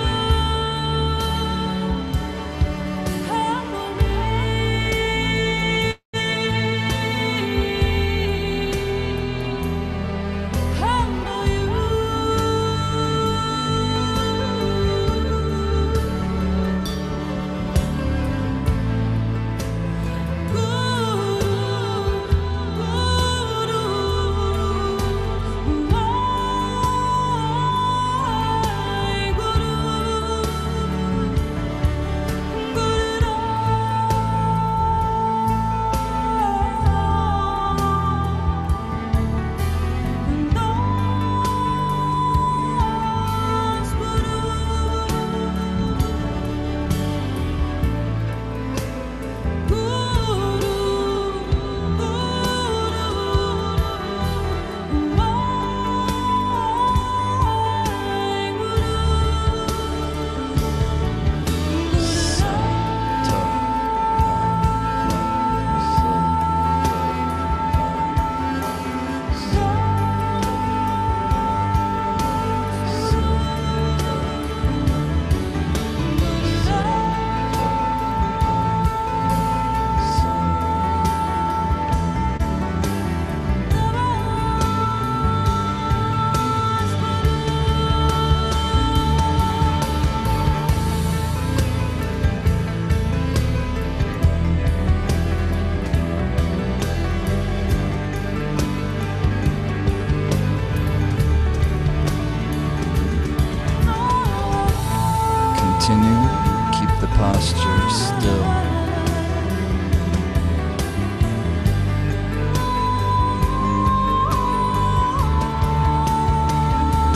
posture still.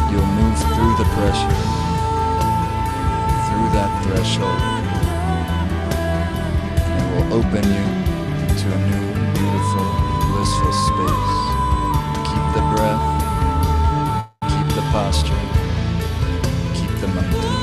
You'll move through the pressure, through that threshold, and it will open you to a new, beautiful, blissful space. Keep the breath, keep the posture, keep the momentum.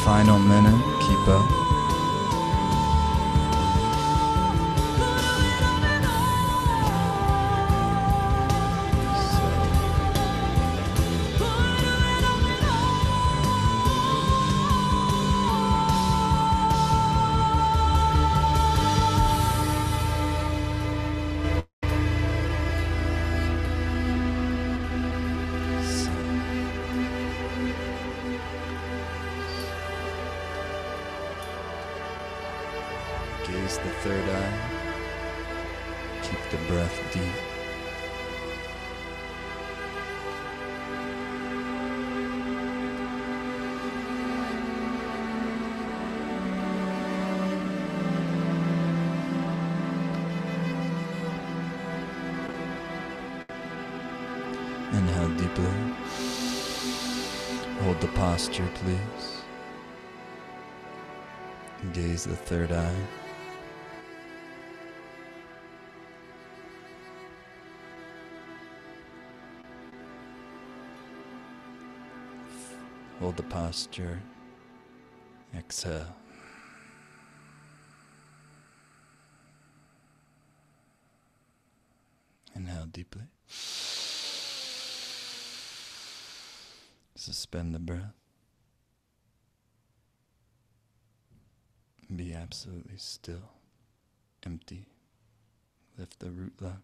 Final minute, keep up. Gaze the third eye. Keep the breath deep. Inhale deeply. Hold the posture, please. Gaze the third eye. Hold the posture. Exhale. Inhale deeply. Suspend the breath. Be absolutely still. Empty. Lift the root lock.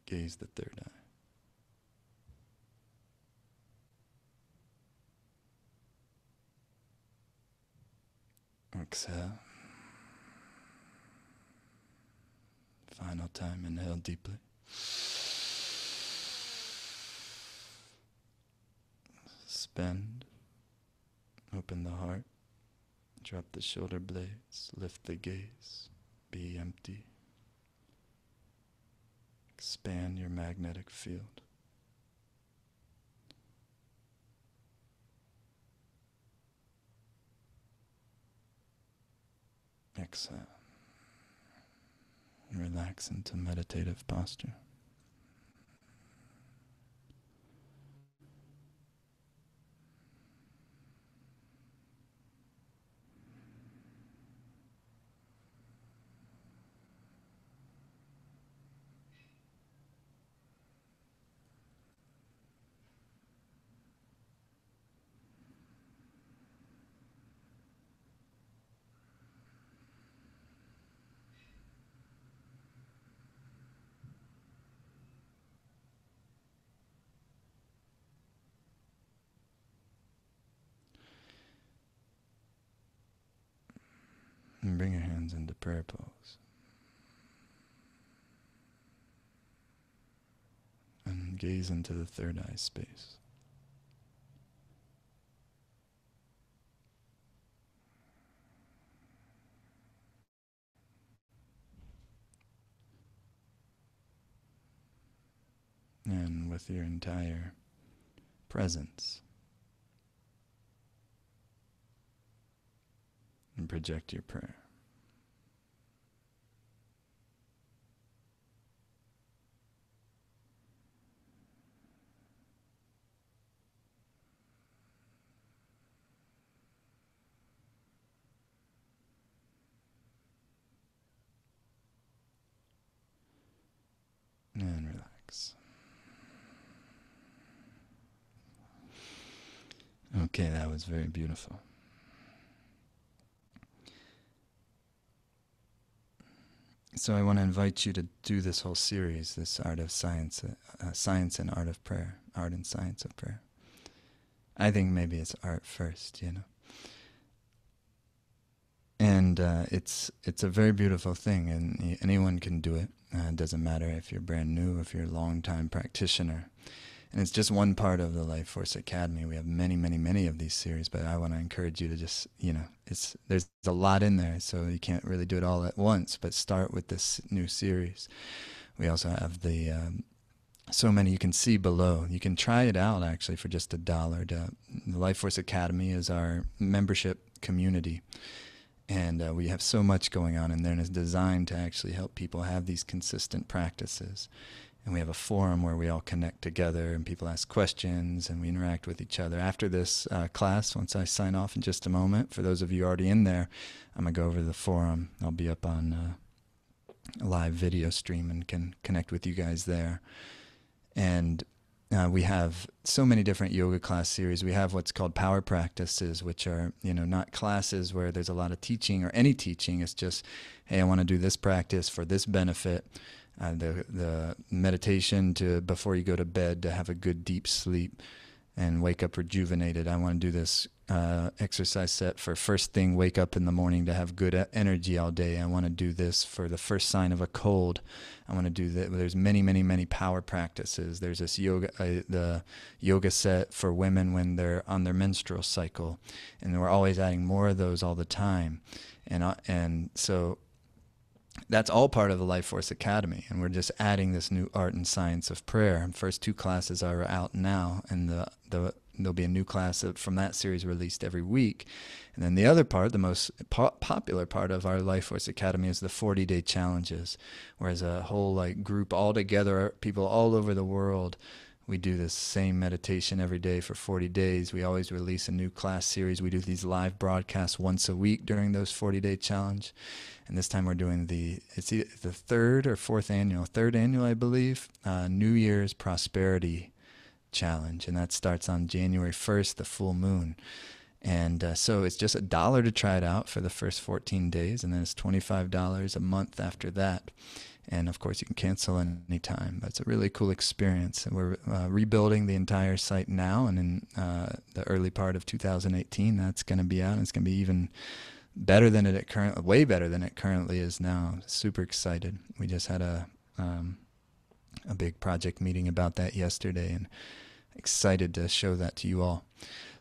Gaze the third eye. Exhale. Final time, inhale deeply. Suspend. Open the heart. Drop the shoulder blades. Lift the gaze. Be empty. Expand your magnetic field. Exhale. Relax into meditative posture. hands into prayer pose. And gaze into the third eye space. And with your entire presence, and project your prayer. And relax. Okay, that was very beautiful. So I want to invite you to do this whole series, this art of science, science and art of prayer, art and science of prayer. I think maybe it's art first, you know. And it's a very beautiful thing, and anyone can do it. It doesn't matter if you're brand new, if you're a long-time practitioner. And it's just one part of the Life Force Academy. We have many, many, many of these series, but I want to encourage you to just, you know, there's a lot in there, so you can't really do it all at once, but start with this new series. We also have the so many you can see below. You can try it out, actually, for just $1. The Life Force Academy is our membership community. And we have so much going on in there, and it's designed to actually help people have these consistent practices. And we have a forum where we all connect together, and people ask questions, and we interact with each other. After this class, once I sign off in just a moment, for those of you already in there, I'm going to go over to the forum. I'll be up on a live video stream and can connect with you guys there. And we have so many different yoga class series. We have what's called power practices, which are, you know, not classes where there's a lot of teaching or any teaching. It's just, hey, I want to do this practice for this benefit. The meditation to before you go to bed to have a good deep sleep and wake up rejuvenated. I want to do this exercise set for first thing, wake up in the morning to have good energy all day. I want to do this for the first sign of a cold. I want to do that. There's many, many, many power practices. There's this yoga, the yoga set for women when they're on their menstrual cycle, and we're always adding more of those all the time. And so that's all part of the Life Force Academy, and we're just adding this new art and science of prayer. And first 2 classes are out now, and there'll be a new class from that series released every week. And then the other part, the most popular part of our Life Force Academy, is the 40-day challenges, whereas a whole group all together, people all over the world, we do this same meditation every day for 40 days. We always release a new class series. We do these live broadcasts once a week during those 40-day challenge. And this time we're doing it's either the third annual, I believe, New Year's Prosperity Challenge. And that starts on January 1st, the full moon. And so it's just $1 to try it out for the first 14 days. And then it's $25 a month after that. And of course, you can cancel any time. But it's a really cool experience. And we're rebuilding the entire site now. And in the early part of 2018, that's going to be out. And it's going to be even better than way better than it currently is now. Super excited. We just had a big project meeting about that yesterday, and excited to show that to you all.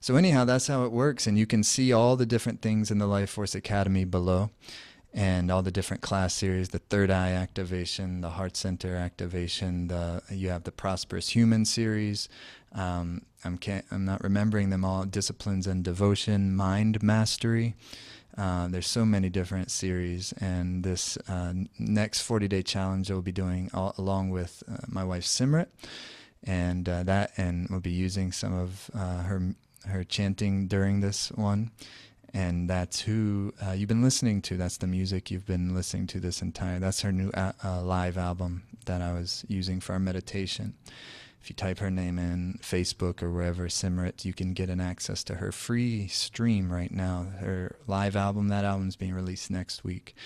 So anyhow, that's how it works, and you can see all the different things in the Life Force Academy below, and all the different class series, the third eye activation, the heart center activation, you have the Prosperous Human series. I'm not remembering them all. Disciplines and Devotion, Mind Mastery. There's so many different series, and this next 40-day challenge we'll be doing along with my wife Simrit, and we'll be using some of her chanting during this one, and that's who you've been listening to. That's the music you've been listening to this entire. That's her new live album that I was using for our meditation. If you type her name in Facebook or wherever, Simrit, you can get an access to her free stream right now. Her live album, that album's being released next week,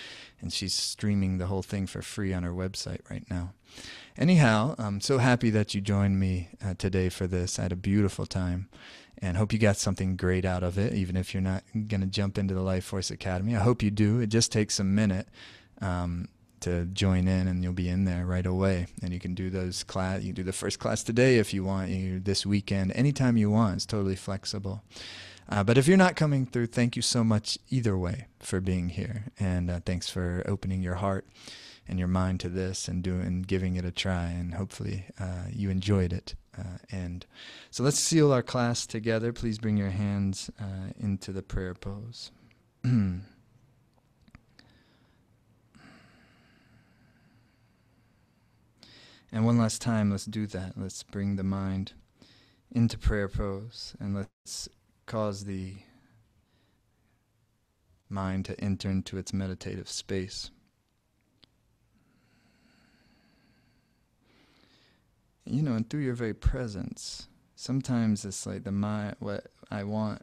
and she's streaming the whole thing for free on her website right now. Anyhow, I'm so happy that you joined me today for this. I had a beautiful time, and hope you got something great out of it, even if you're not going to jump into the Life Force Academy. I hope you do. It just takes a minute to join in, and you'll be in there right away. And you can do those class. You can do the first class today if you want. This weekend, anytime you want. It's totally flexible. But if you're not coming through, thank you so much either way for being here, and thanks for opening your heart and your mind to this and giving it a try. And hopefully you enjoyed it. And so let's seal our class together. Please bring your hands into the prayer pose. And one last time, let's do that. Let's bring the mind into prayer pose, and let's cause the mind to enter into its meditative space. You know, and through your very presence, sometimes it's like the mind, what I want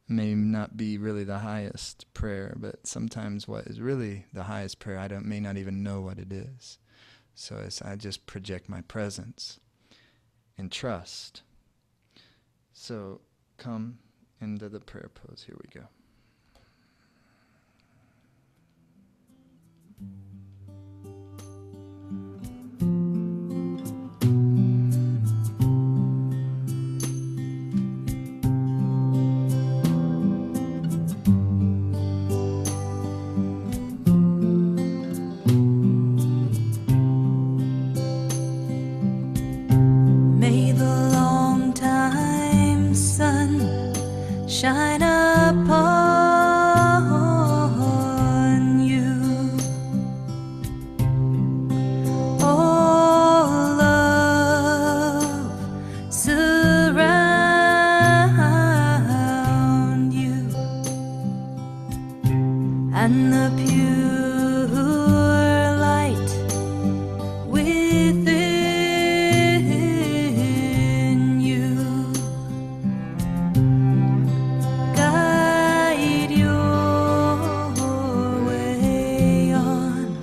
may not be really the highest prayer, but sometimes what is really the highest prayer, may not even know what it is. So as I just project my presence and trust. So come into the prayer pose. Here we go. Shine upon you, oh love, surround you, and the pure light within you guide your way on.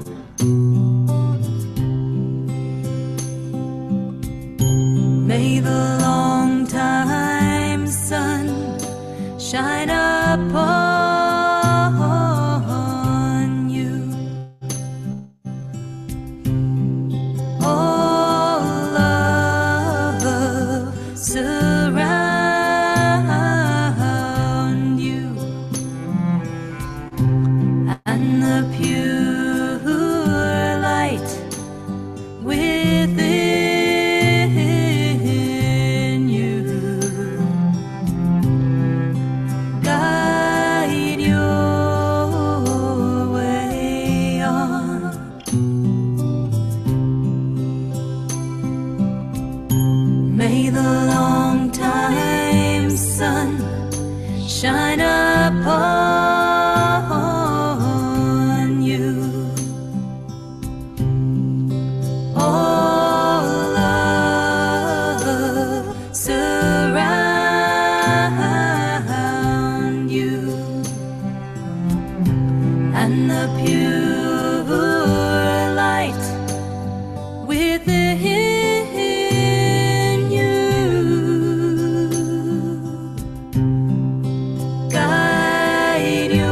May the long time sun shine upon you, oh love, surround you, and the pure light within you guide your way on. May the long time sun shine upon you, oh love, surround you, and the pure light within you guide your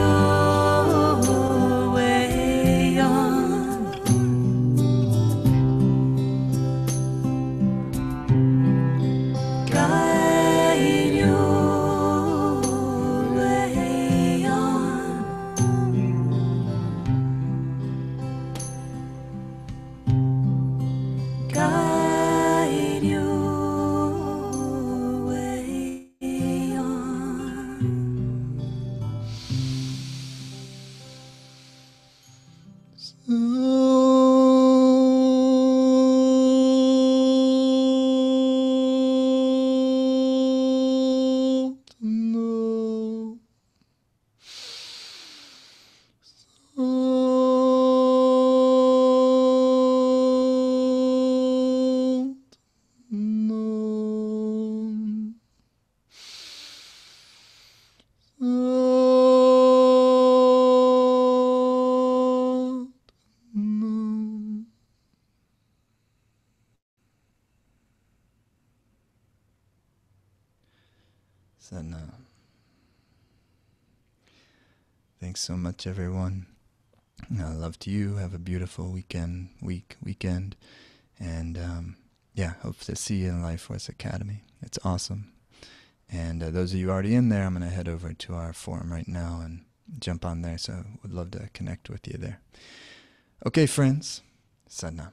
Sadhana. Thanks so much, everyone. Love to you. Have a beautiful weekend. And yeah, hope to see you in Life Force Academy. It's awesome. And those of you already in there, I'm going to head over to our forum right now and jump on there. So would love to connect with you there. Okay, friends. Sadhana.